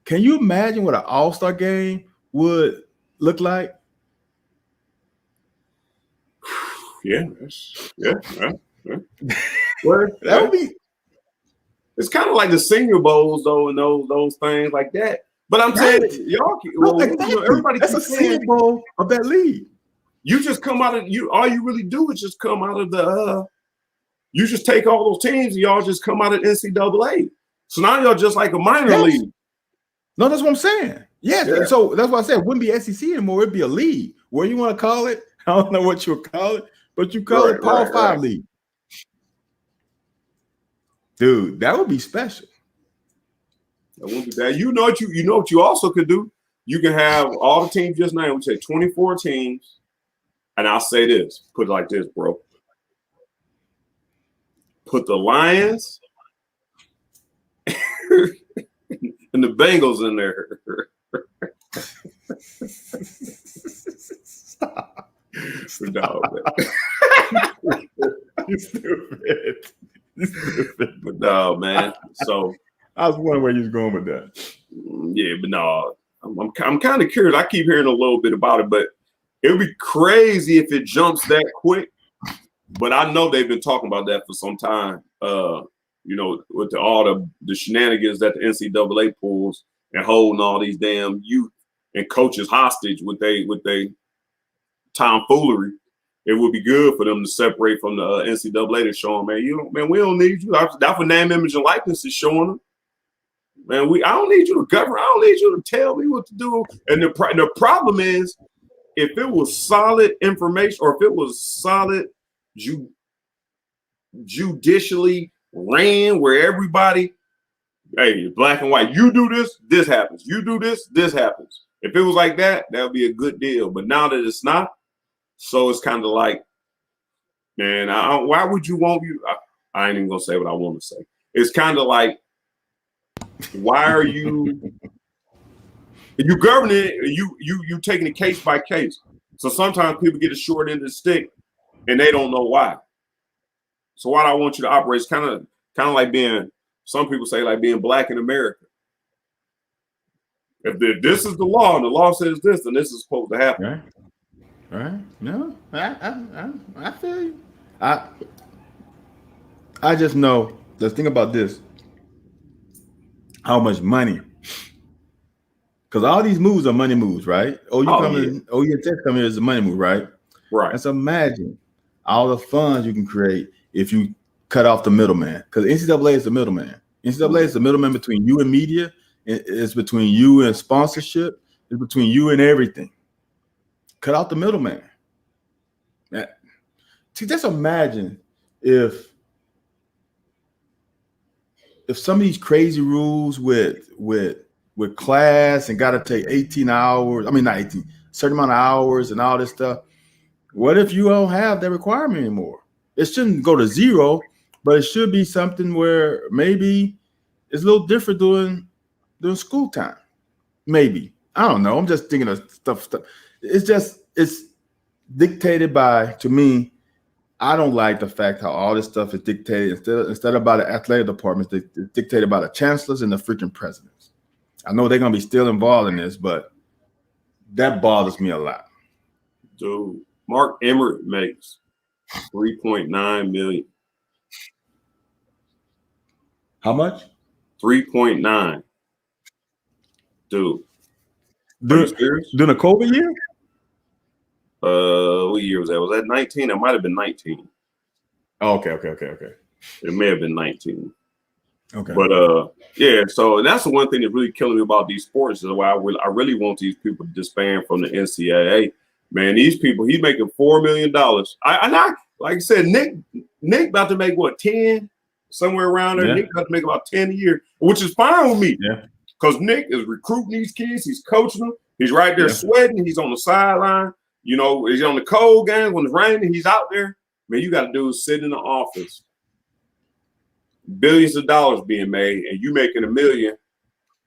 [SPEAKER 2] Can you imagine what an all-star game would look like?
[SPEAKER 1] Yeah. Well,
[SPEAKER 2] That would be.
[SPEAKER 1] It's kind of like the Senior Bowls, though, and those things like that. But I'm saying, y'all, everybody.
[SPEAKER 2] That's a Senior Bowl of that league.
[SPEAKER 1] You just come out of all you really do is just come out of the. You just take all those teams and y'all just come out of NCAA. So now y'all just like a minor league.
[SPEAKER 2] No, that's what I'm saying. Yes. Yeah. So that's why I said it wouldn't be SEC anymore. It'd be a league. What you want to call it? I don't know what you would call it, but you call it Power 5 League. Dude, that would be special.
[SPEAKER 1] That wouldn't be bad. You know what you also could do? You can have all the teams just named. We say 24 teams. And I'll say this, put it like this, bro. Put the Lions and the Bengals in there.
[SPEAKER 2] Stop.
[SPEAKER 1] No,
[SPEAKER 2] You stupid.
[SPEAKER 1] But no, man. So
[SPEAKER 2] I was wondering where you was going with that.
[SPEAKER 1] Yeah, but no, I'm kind of curious. I keep hearing a little bit about it, but it would be crazy if it jumps that quick. But I know they've been talking about that for some time. With all the shenanigans that the NCAA pulls and holding all these damn youth and coaches hostage with they tomfoolery. It would be good for them to separate from the NCAA to show them, man, we don't need you. That's what name, image, and likeness is showing them. Man, I don't need you to govern. I don't need you to tell me what to do. And the problem is, if it was solid information or if it was solid judicially ran where everybody, hey, black and white, you do this, this happens. You do this, this happens. If it was like that, that would be a good deal. But now that it's not, so it's kind of like, man, why would you want you? I ain't even gonna say what I want to say. It's kind of like, why are you governing it? You taking it case by case. So sometimes people get a short end of the stick, and they don't know why. So why do I want you to operate? It's kind of like being. Some people say like being black in America. If this is the law and the law says this, then this is supposed to happen.
[SPEAKER 2] Right. No, I feel you. I just know. Let's think about this: how much money? Because all these moves are money moves, right? Oh, you
[SPEAKER 1] Oh yeah,
[SPEAKER 2] coming? Oh, your tech coming is a money move, right?
[SPEAKER 1] right.
[SPEAKER 2] And so imagine all the funds you can create if you cut off the middleman. Because NCAA is the middleman. NCAA is the middleman between you and media. It's between you and sponsorship. It's between you and everything. Cut out the middleman. See, just imagine if some of these crazy rules with class and got to take 18 hours. I mean, not 18, certain amount of hours and all this stuff. What if you don't have that requirement anymore? It shouldn't go to zero, but it should be something where maybe it's a little different during school time. Maybe. I don't know. I'm just thinking of stuff. It's dictated by, to me, I don't like the fact how all this stuff is dictated instead of by the athletic departments, it's dictated by the chancellors and the freaking presidents. I know they're gonna be still involved in this, but that bothers me a lot.
[SPEAKER 1] Dude, Mark Emmert makes $3.9 million.
[SPEAKER 2] How much?
[SPEAKER 1] 3.9. Dude. Are you serious?
[SPEAKER 2] During the COVID year?
[SPEAKER 1] What year was that? Was that 19? It might have been 19.
[SPEAKER 2] Oh, okay.
[SPEAKER 1] It may have been 19.
[SPEAKER 2] Okay.
[SPEAKER 1] But yeah, so that's the one thing that's really killing me about these sports is why I really want these people to disband from the NCAA. Man, these people, he's making $4 million. I like I said, Nick about to make what, 10? Somewhere around there. Yeah. Nick about to make about 10 a year, which is fine with me.
[SPEAKER 2] Yeah.
[SPEAKER 1] Because Nick is recruiting these kids, he's coaching them, he's right there sweating, he's on the sideline. You know, he's on the cold games when it's raining, he's out there. Man, you got to do is sit in the office. Billions of dollars being made, and you making $1 million,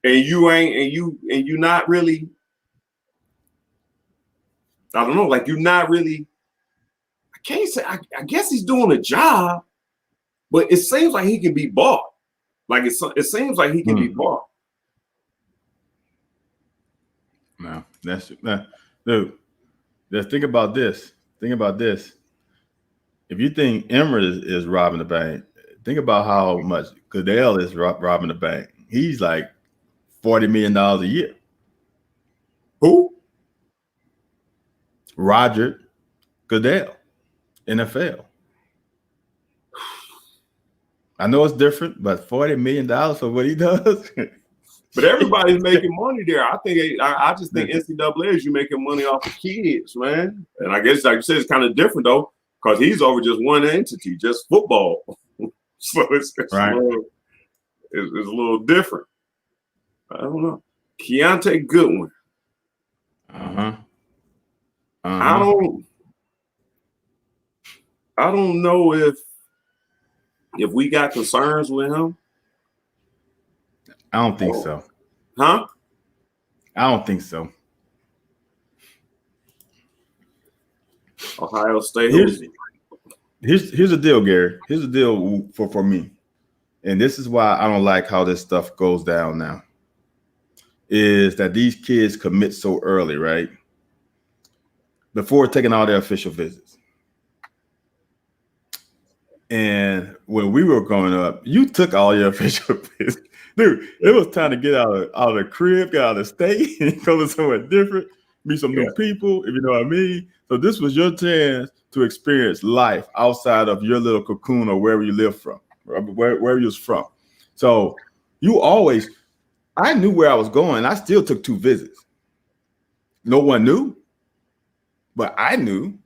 [SPEAKER 1] and you not really. I don't know, like you're not really. I can't say. I guess he's doing a job, but it seems like he can be bought. Like it seems like he can be bought.
[SPEAKER 2] No, dude. Let's think about this. If you think Emmert is robbing the bank, think about how much Goodell is robbing the bank. He's like $40 million a year.
[SPEAKER 1] Who?
[SPEAKER 2] Roger Goodell, NFL. I know it's different, but $40 million for what he does.
[SPEAKER 1] But everybody's making money there. I just think NCAA is you making money off of kids, man. And I guess, like you said, it's kind of different though, because he's over just one entity, just football. So it's right. It's a little different. I don't know. Keontae Goodwin. I don't know if we got concerns with him.
[SPEAKER 2] I don't think so.
[SPEAKER 1] Huh?
[SPEAKER 2] I don't think so.
[SPEAKER 1] Ohio State.
[SPEAKER 2] Here's the deal, Gary. Here's the deal for me. And this is why I don't like how this stuff goes down now. Is that these kids commit so early, right? Before taking all their official visits. And when we were growing up, you took all your official visits. Dude, it was time to get out of the crib, get out of the state, and go to somewhere different, meet some new people, if you know what I mean. So this was your chance to experience life outside of your little cocoon or wherever you live from, wherever you was from. So I knew where I was going. I still took 2 visits. No one knew, but I knew.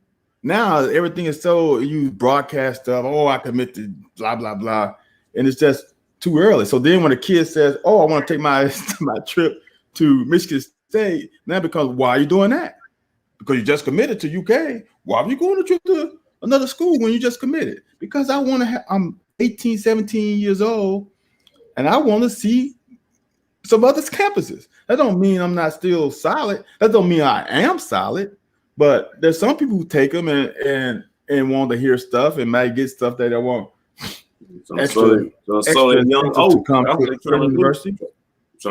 [SPEAKER 2] Now everything is so, you broadcast stuff, I commit to blah, blah, blah. And it's just too early. So then when a kid says, I want to take my trip to Michigan State, now becomes, why are you doing that? Because you just committed to UK. Why are you going to trip to another school when you just committed? Because I'm 18, 17 years old, and I want to see some other campuses. That don't mean I'm not still solid. That don't mean I am solid. But there's some people who take them and want to hear stuff and might get stuff that they want.
[SPEAKER 1] Extra young oak. Trying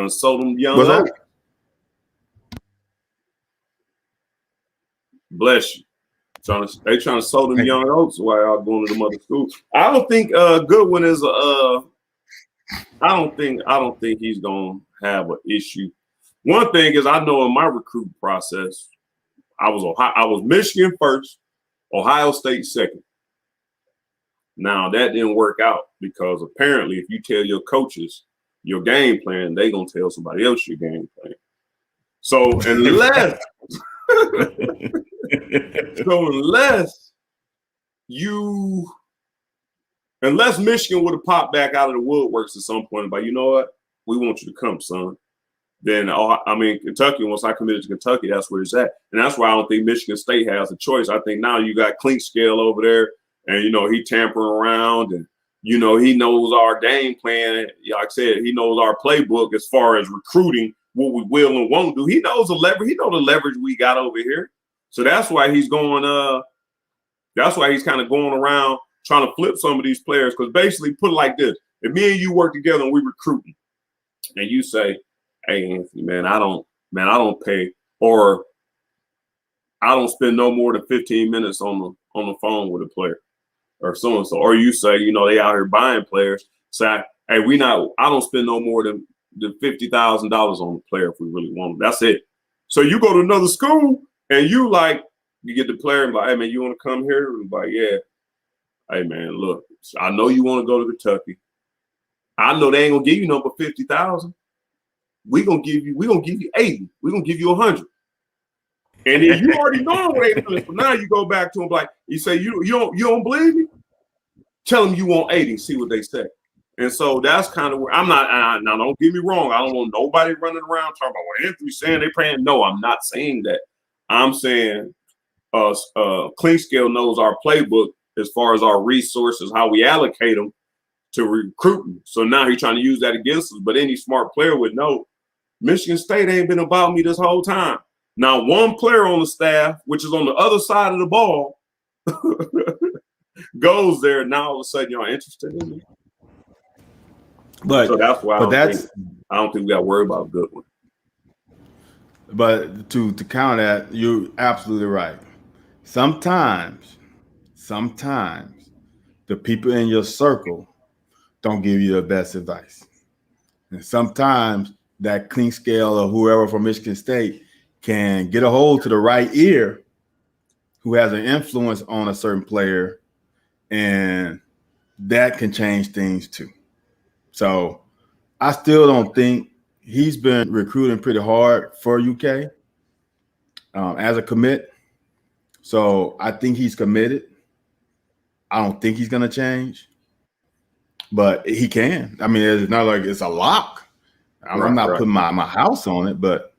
[SPEAKER 1] to sell them young oak. Bless you. They trying to sow them young oats while y'all going to the other schools. I don't think Goodwin is I don't think he's gonna have an issue. One thing is I know in my recruiting process, I was Michigan first, Ohio State second. Now that didn't work out because apparently if you tell your coaches your game plan, they gonna tell somebody else your game plan. So unless unless Michigan would have popped back out of the woodworks at some point, but you know what? We want you to come, son. Then, Kentucky, once I committed to Kentucky, that's where it's at. And that's why I don't think Michigan State has a choice. I think now you got Clinkscale over there, and, he tampering around, and, he knows our game plan. Like I said, he knows our playbook as far as recruiting, what we will and won't do. He knows the leverage. He knows the leverage we got over here. So that's why he's going that's why he's kind of going around trying to flip some of these players. Because basically, put it like this: if me and you work together and we recruiting, and you say, "Hey, Anthony, man, I don't pay, or I don't spend no more than 15 minutes on the phone with a player, or so and so," or you say, they out here buying players. Say, "Hey, I don't spend no more than $50,000 on the player if we really want them." That's it. So you go to another school and you get the player and like, "Hey man, you want to come here?" And like, "Yeah." "Hey man, look, I know you want to go to Kentucky. I know they ain't gonna give you no but 50,000. We're gonna give you 80. We're gonna give you 100. And then you already know what they doing. So now you go back to them like you say, you don't believe me? Tell them you want 80, see what they say. And so that's kind of where I'm not. Now don't get me wrong. I don't want nobody running around talking about what Anthony's saying they paying. No, I'm not saying that. I'm saying Clinkscale knows our playbook as far as our resources, how we allocate them to recruiting. So now he's trying to use that against us. But any smart player would know Michigan State ain't been about me this whole time. Now, one player on the staff, which is on the other side of the ball, goes there. Now all of a sudden you're interested in me.
[SPEAKER 2] But
[SPEAKER 1] so that's why I don't think we got to worry about Goodwin.
[SPEAKER 2] But to counter that, you're absolutely right. Sometimes the people in your circle don't give you the best advice. And sometimes that Clinkscale or whoever from Michigan State can get a hold to the right ear who has an influence on a certain player, and that can change things too. So I still don't think he's been recruiting pretty hard for UK as a commit. So I think he's committed. I don't think he's going to change, but he can. I mean, it's not like it's a lock. I'm not putting my house on it, but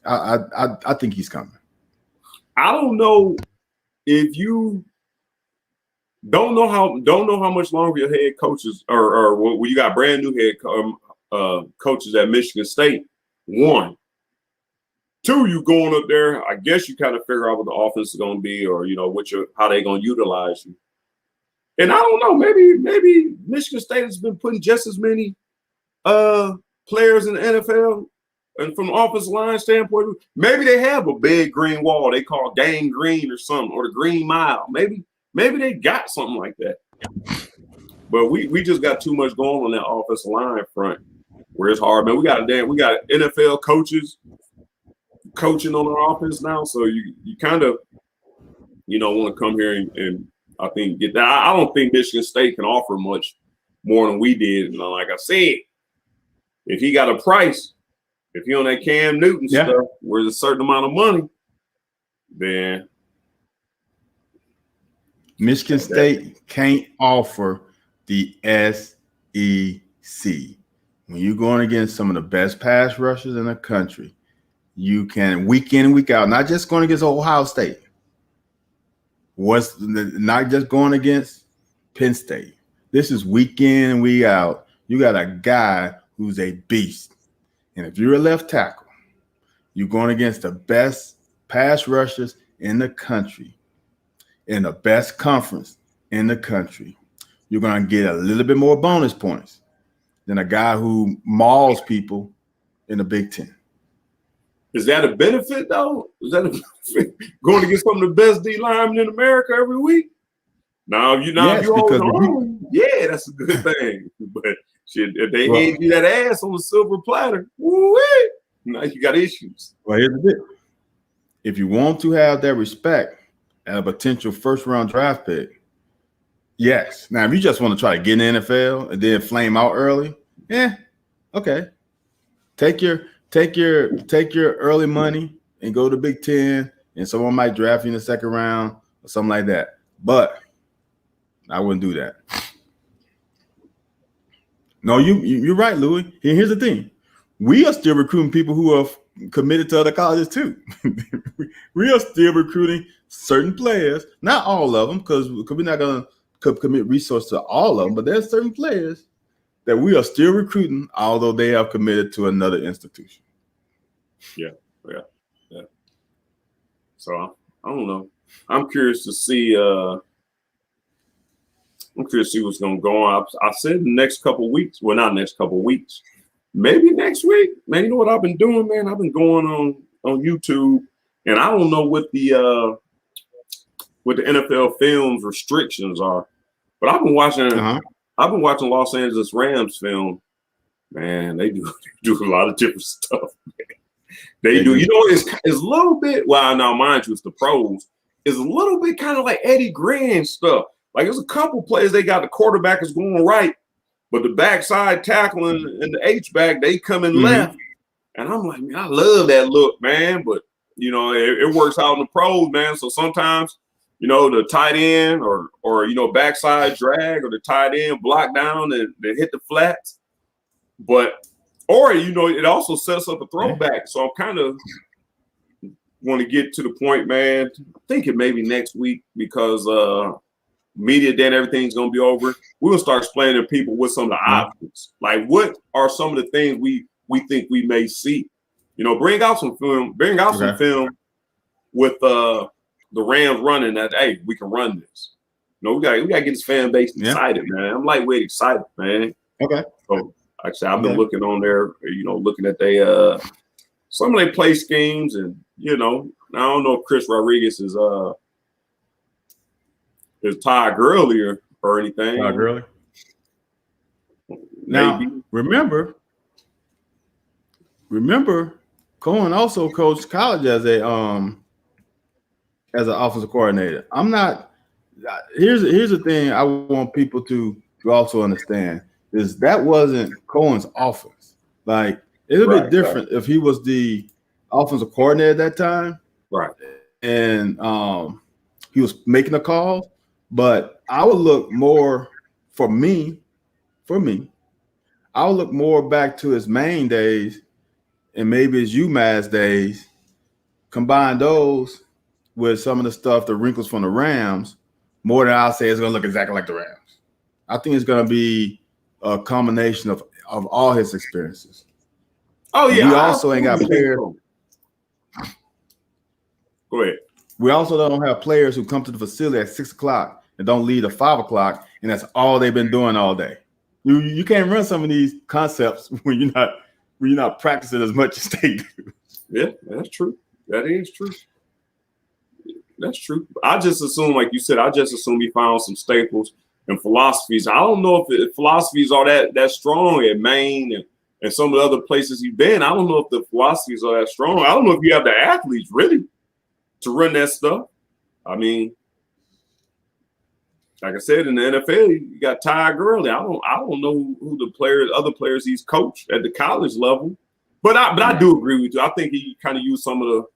[SPEAKER 2] I think he's coming.
[SPEAKER 1] I don't know if you don't know how much longer your head coaches or when you got brand new head coaches at Michigan State. 1, 2, you going up there. I guess you kind of figure out what the offense is going to be, or how they going to utilize you. And I don't know. Maybe Michigan State has been putting just as many players in the NFL. And from the offensive line standpoint, maybe they have a big green wall they call Gang Green or something, or the Green Mile. Maybe they got something like that. But we just got too much going on that offensive line front where it's hard, man. We got NFL coaches coaching on our offense now, so you kind of want to come here and I think get that. I don't think Michigan State can offer much more than we did. And like I said, if he got a price. If you're on that Cam Newton stuff, where there's a certain amount of money, then
[SPEAKER 2] Michigan State can't offer the SEC. When you're going against some of the best pass rushers in the country, you can week in and week out, not just going against Ohio State. Not just going against Penn State. This is week in and week out. You got a guy who's a beast. And if you're a left tackle, you're going against the best pass rushers in the country, in the best conference in the country. You're going to get a little bit more bonus points than a guy who mauls people in the Big Ten.
[SPEAKER 1] Is that a benefit though? Is that a benefit? Going to get some of the best D linemen in America every week? If you hold on, yeah, that's a good thing. But shit, if they hand you that ass on a silver platter, woo-wee, now you got issues.
[SPEAKER 2] Well, here's the thing. If you want to have that respect and a potential first-round draft pick, yes. Now, if you just want to try to get in the NFL and then flame out early, okay. Take your early money and go to Big Ten, and someone might draft you in the second round or something like that. But I wouldn't do that. No, you're right, Louis. And here's the thing: we are still recruiting people who are committed to other colleges too. We are still recruiting certain players, not all of them, because we're not going to commit resources to all of them. But there's certain players that we are still recruiting, although they are committed to another institution.
[SPEAKER 1] Yeah. So I don't know. I'm curious to see. I'm curious to see what's going to go on. I said the next couple of weeks. Well, not next couple of weeks. Maybe next week. Man, you know what I've been doing, man? I've been going on YouTube, and I don't know what the NFL Films restrictions are, but I've been watching. I've been watching Los Angeles Rams film. Man, they do a lot of different stuff. Man. They do. You know, it's a little bit. Well, now mind you, it's the pros. It's a little bit kind of like Eddie Gran stuff. Like there's a couple plays they got the quarterback is going right, but the backside tackling and the H-back, they come in left. And I'm like, man, I love that look, man. But, you know, it works out in the pros, man. So sometimes, you know, the tight end or you know, backside drag or the tight end block down and they hit the flats. Or, you know, it also sets up a throwback. So I'm kind of want to get to the point, man. I'm thinking maybe next week because media day and everything's going to be over. We're going to start explaining to people what some of the options, like what are some of the things we think we may see. You know, bring out some film with the Rams running that, hey, we can run this. You know, we got to get this fan base excited, man. I'm lightweight excited, man.
[SPEAKER 2] Okay.
[SPEAKER 1] So, like I said, I've been looking on there, you know, looking at some of their play schemes, and you know, I don't know if Chris Rodriguez is Todd Gurley or anything.
[SPEAKER 2] Todd Gurley. Now, remember, Cohen also coached college as an offensive coordinator. I'm not. Here's the thing I want people to also understand is that wasn't Cohen's offense. Like it would be different if he was the offensive coordinator at that time,
[SPEAKER 1] right?
[SPEAKER 2] And he was making the calls. But I would look more for me. I would look more back to his main days and maybe his UMass days. Combine those with some of the stuff, the wrinkles from the Rams, more than I'll say it's going to look exactly like the Rams. I think it's going to be a combination of all his experiences.
[SPEAKER 1] Oh yeah.
[SPEAKER 2] We also ain't got players.
[SPEAKER 1] Go ahead.
[SPEAKER 2] We also don't have players who come to the facility at 6 o'clock and don't leave at 5 o'clock, and that's all they've been doing all day. You can't run some of these concepts when you're not practicing as much as they do.
[SPEAKER 1] Yeah, that's true. That is true. That's true. I just assume, like you said, he found some staples and philosophies. I don't know if philosophies are that strong at Maine and some of the other places he's been. I don't know if the philosophies are that strong. I don't know if you have the athletes really to run that stuff. I mean, like I said, in the NFL, you got Todd Gurley. I don't know who the other players he's coached at the college level, but I do agree with you. I think he kind of used some of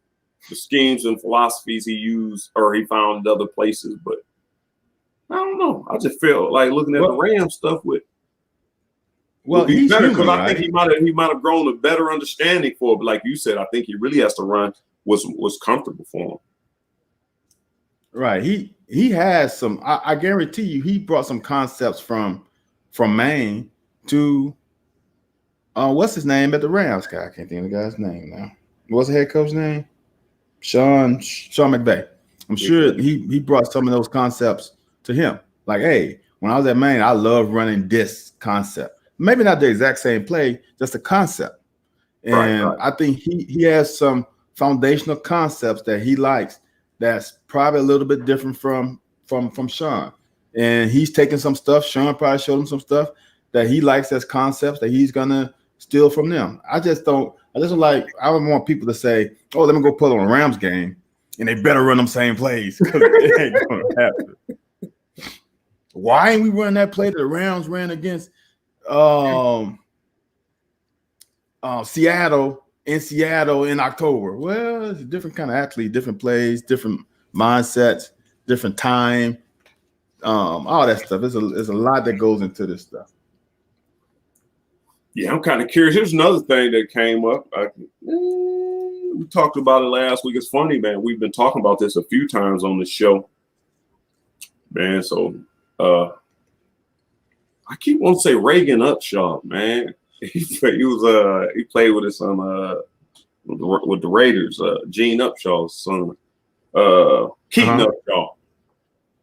[SPEAKER 1] the schemes and philosophies he used or he found in other places, but I don't know. I just feel like looking at the Rams stuff he's better because I think he might have grown a better understanding for it. But like you said, I think he really has to run what's comfortable for him.
[SPEAKER 2] Right. He has some. I guarantee you, he brought some concepts from Maine to what's his name at the Rams? God, I can't think of the guy's name now. What's the head coach's name? Sean McVay. I'm sure he brought some of those concepts to him. Like, hey, when I was at Maine, I love running this concept. Maybe not the exact same play, just a concept. And I think he has some foundational concepts that he likes that's probably a little bit different from Sean. And he's taking some stuff. Sean probably showed him some stuff that he likes as concepts that he's gonna steal from them. I just don't like. I don't want people to say, "Oh, let me go put on a Rams game," and they better run them same plays because it ain't gonna happen. Why ain't we running that play that the Rams ran against Seattle in October? Well, it's a different kind of athlete, different plays, different mindsets, different time, all that stuff. There's a lot that goes into this stuff.
[SPEAKER 1] Yeah, I'm kind of curious. Here's another thing that came up. We talked about it last week. It's funny, man. We've been talking about this a few times on the show, man. So I keep wanting to say Reagan Upshaw, man. He played with his son with the Raiders. Gene Upshaw's son, Keaton Upshaw.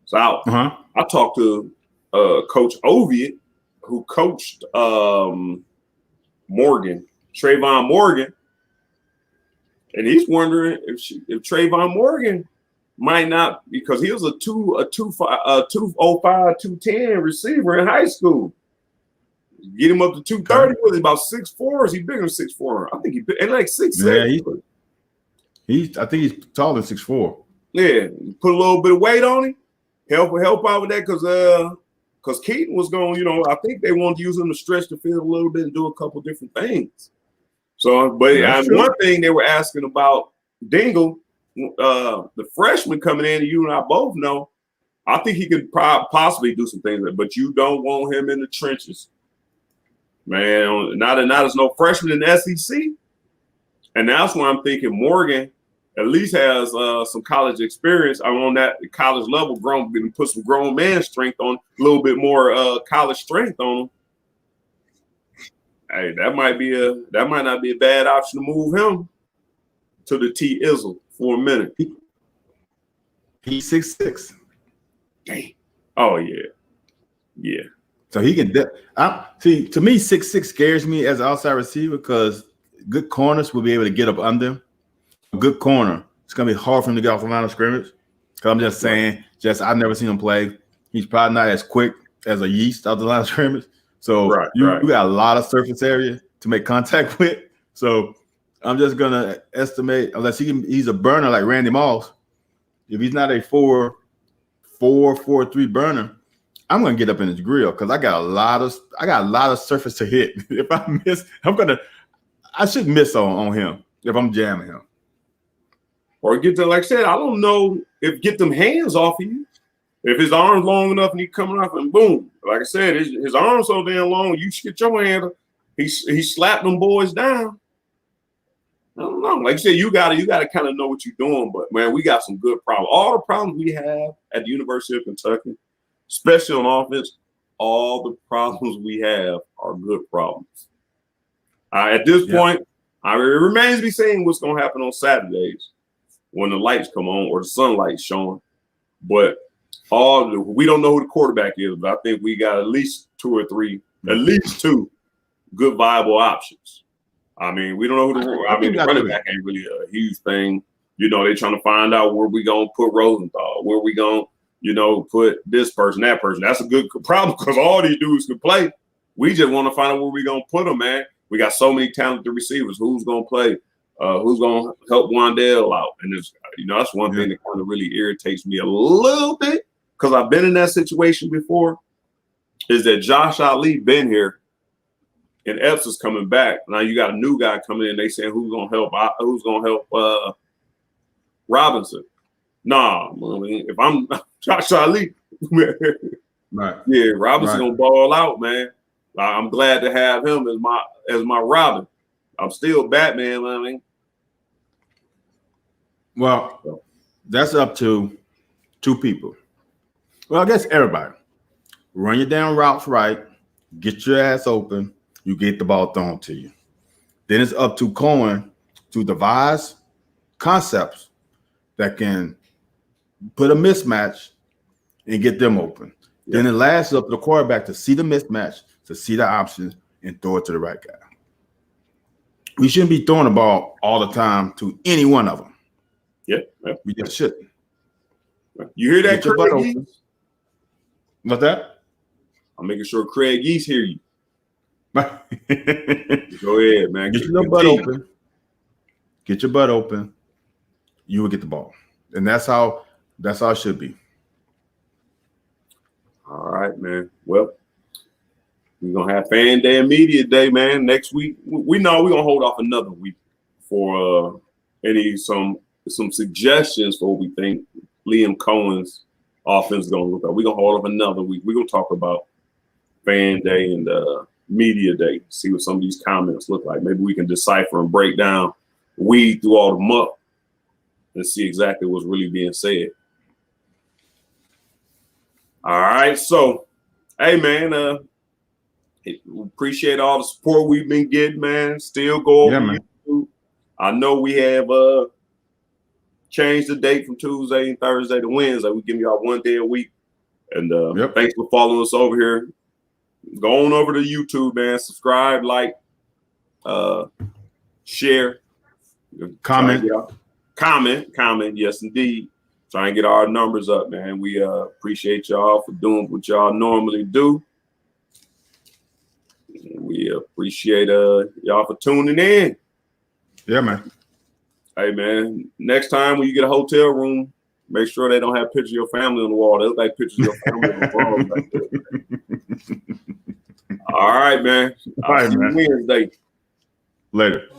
[SPEAKER 1] So I talked to Coach Oviatt, who coached Trayvon Morgan, and he's wondering if Trayvon Morgan might not, because he was a 205, 210 receiver in high school. Get him up to 230. Was he about 6'4"? Is he bigger than 6'4"? I think he's like 6'6".
[SPEAKER 2] Yeah, I think he's taller than 6'4".
[SPEAKER 1] Yeah, put a little bit of weight on him. Help out with that because Keaton was going. I think they wanted to use him to stretch the field a little bit and do a couple different things. So, but one thing they were asking about Dingle, the freshman coming in, and you and I both know, I think he could possibly do some things, but you don't want him in the trenches. Man, not as no freshman in the SEC. And that's why I'm thinking Morgan at least has some college experience. I'm on that college level, put some grown man strength on, a little bit more college strength on him. Hey, that might not be a bad option to move him to the T-Izzle for a minute.
[SPEAKER 2] He's 6'6".
[SPEAKER 1] Dang. Oh yeah. Yeah.
[SPEAKER 2] So he can see, to me, 6'6" scares me as an outside receiver because good corners will be able to get up under him. A good corner, it's gonna be hard for him to get off the line of scrimmage. Because I'm just saying, I've never seen him play. He's probably not as quick as a yeast off the line of scrimmage. So you got a lot of surface area to make contact with. So I'm just gonna estimate, unless he's a burner like Randy Moss. If he's not a 4.3 burner, I'm gonna get up in his grill because I got a lot of surface to hit. If I miss, I should miss on him if I'm jamming him.
[SPEAKER 1] Or get to, like I said, I don't know if get them hands off of you. If his arm's long enough and he coming off and boom, like I said, his arm's so damn long, you should get your hand. He slapped them boys down. I don't know. Like you said, you gotta kind of know what you're doing. But man, we got some good problems. All the problems we have at the University of Kentucky, especially on offense, all the problems we have are good problems. At this point, it remains to be seen what's going to happen on Saturdays when the lights come on or the sunlight's showing. But we don't know who the quarterback is, but I think we got at least two good viable options. I mean, we don't know who the running back ain't really a huge thing. They're trying to find out where we going to put Rosenthal, where we going to put this person, that person. That's a good problem because all these dudes can play. We just want to find out where we going to put them, man. We got so many talented receivers. Who's going to play? Who's going to help Wandale out? And that's one thing that kind of really irritates me a little bit because I've been in that situation before, is that Josh Ali been here and Epps is coming back. Now you got a new guy coming in. They saying who's going to help Robinson. Nah, I mean, if I'm Josh Ali,
[SPEAKER 2] right?
[SPEAKER 1] Yeah, Robinson gonna ball out, man. I'm glad to have him as my Robin. I'm still Batman, I mean.
[SPEAKER 2] Well, that's up to two people. Well, I guess everybody. Run your down routes right, get your ass open, you get the ball thrown to you. Then it's up to Cohen to devise concepts that can put a mismatch and get them open. Yeah. Then it lasts up to the quarterback to see the mismatch, to see the options, and throw it to the right guy. we shouldn't be throwing the ball all the time to any one of them.
[SPEAKER 1] Yeah.
[SPEAKER 2] We just shouldn't.
[SPEAKER 1] You hear that,
[SPEAKER 2] Get your butt
[SPEAKER 1] Craig
[SPEAKER 2] open.
[SPEAKER 1] Yeast?
[SPEAKER 2] What's that?
[SPEAKER 1] I'm making sure Craig Yeast hear you.
[SPEAKER 2] Get
[SPEAKER 1] Go ahead, man.
[SPEAKER 2] your butt open. Get your butt open. You will get the ball. And that's how it should be.
[SPEAKER 1] All right, man. Well, we're gonna have fan day and media day, man. Next week, we know we're gonna hold off another week for some suggestions for what we think Liam Cohen's offense is gonna look like. We're gonna hold off another week. We're gonna talk about fan day and media day. See what some of these comments look like. Maybe we can decipher and break down, weed through all the muck, and see exactly what's really being said. All right, so hey, man, appreciate all the support we've been getting, man. Still go over YouTube. I know we have changed the date from Tuesday and Thursday to Wednesday. We give y'all 1 day a week. And thanks for following us over here. Go on over to YouTube, man. Subscribe, like, share,
[SPEAKER 2] comment.
[SPEAKER 1] Yes, indeed. Try and get our numbers up, man. We appreciate y'all for doing what y'all normally do. We appreciate y'all for tuning in.
[SPEAKER 2] Yeah, man.
[SPEAKER 1] Hey, man, next time when you get a hotel room, make sure they don't have pictures of your family on the wall. They look like pictures of your family on the wall. All right, man. I'll see you Wednesday.
[SPEAKER 2] Later.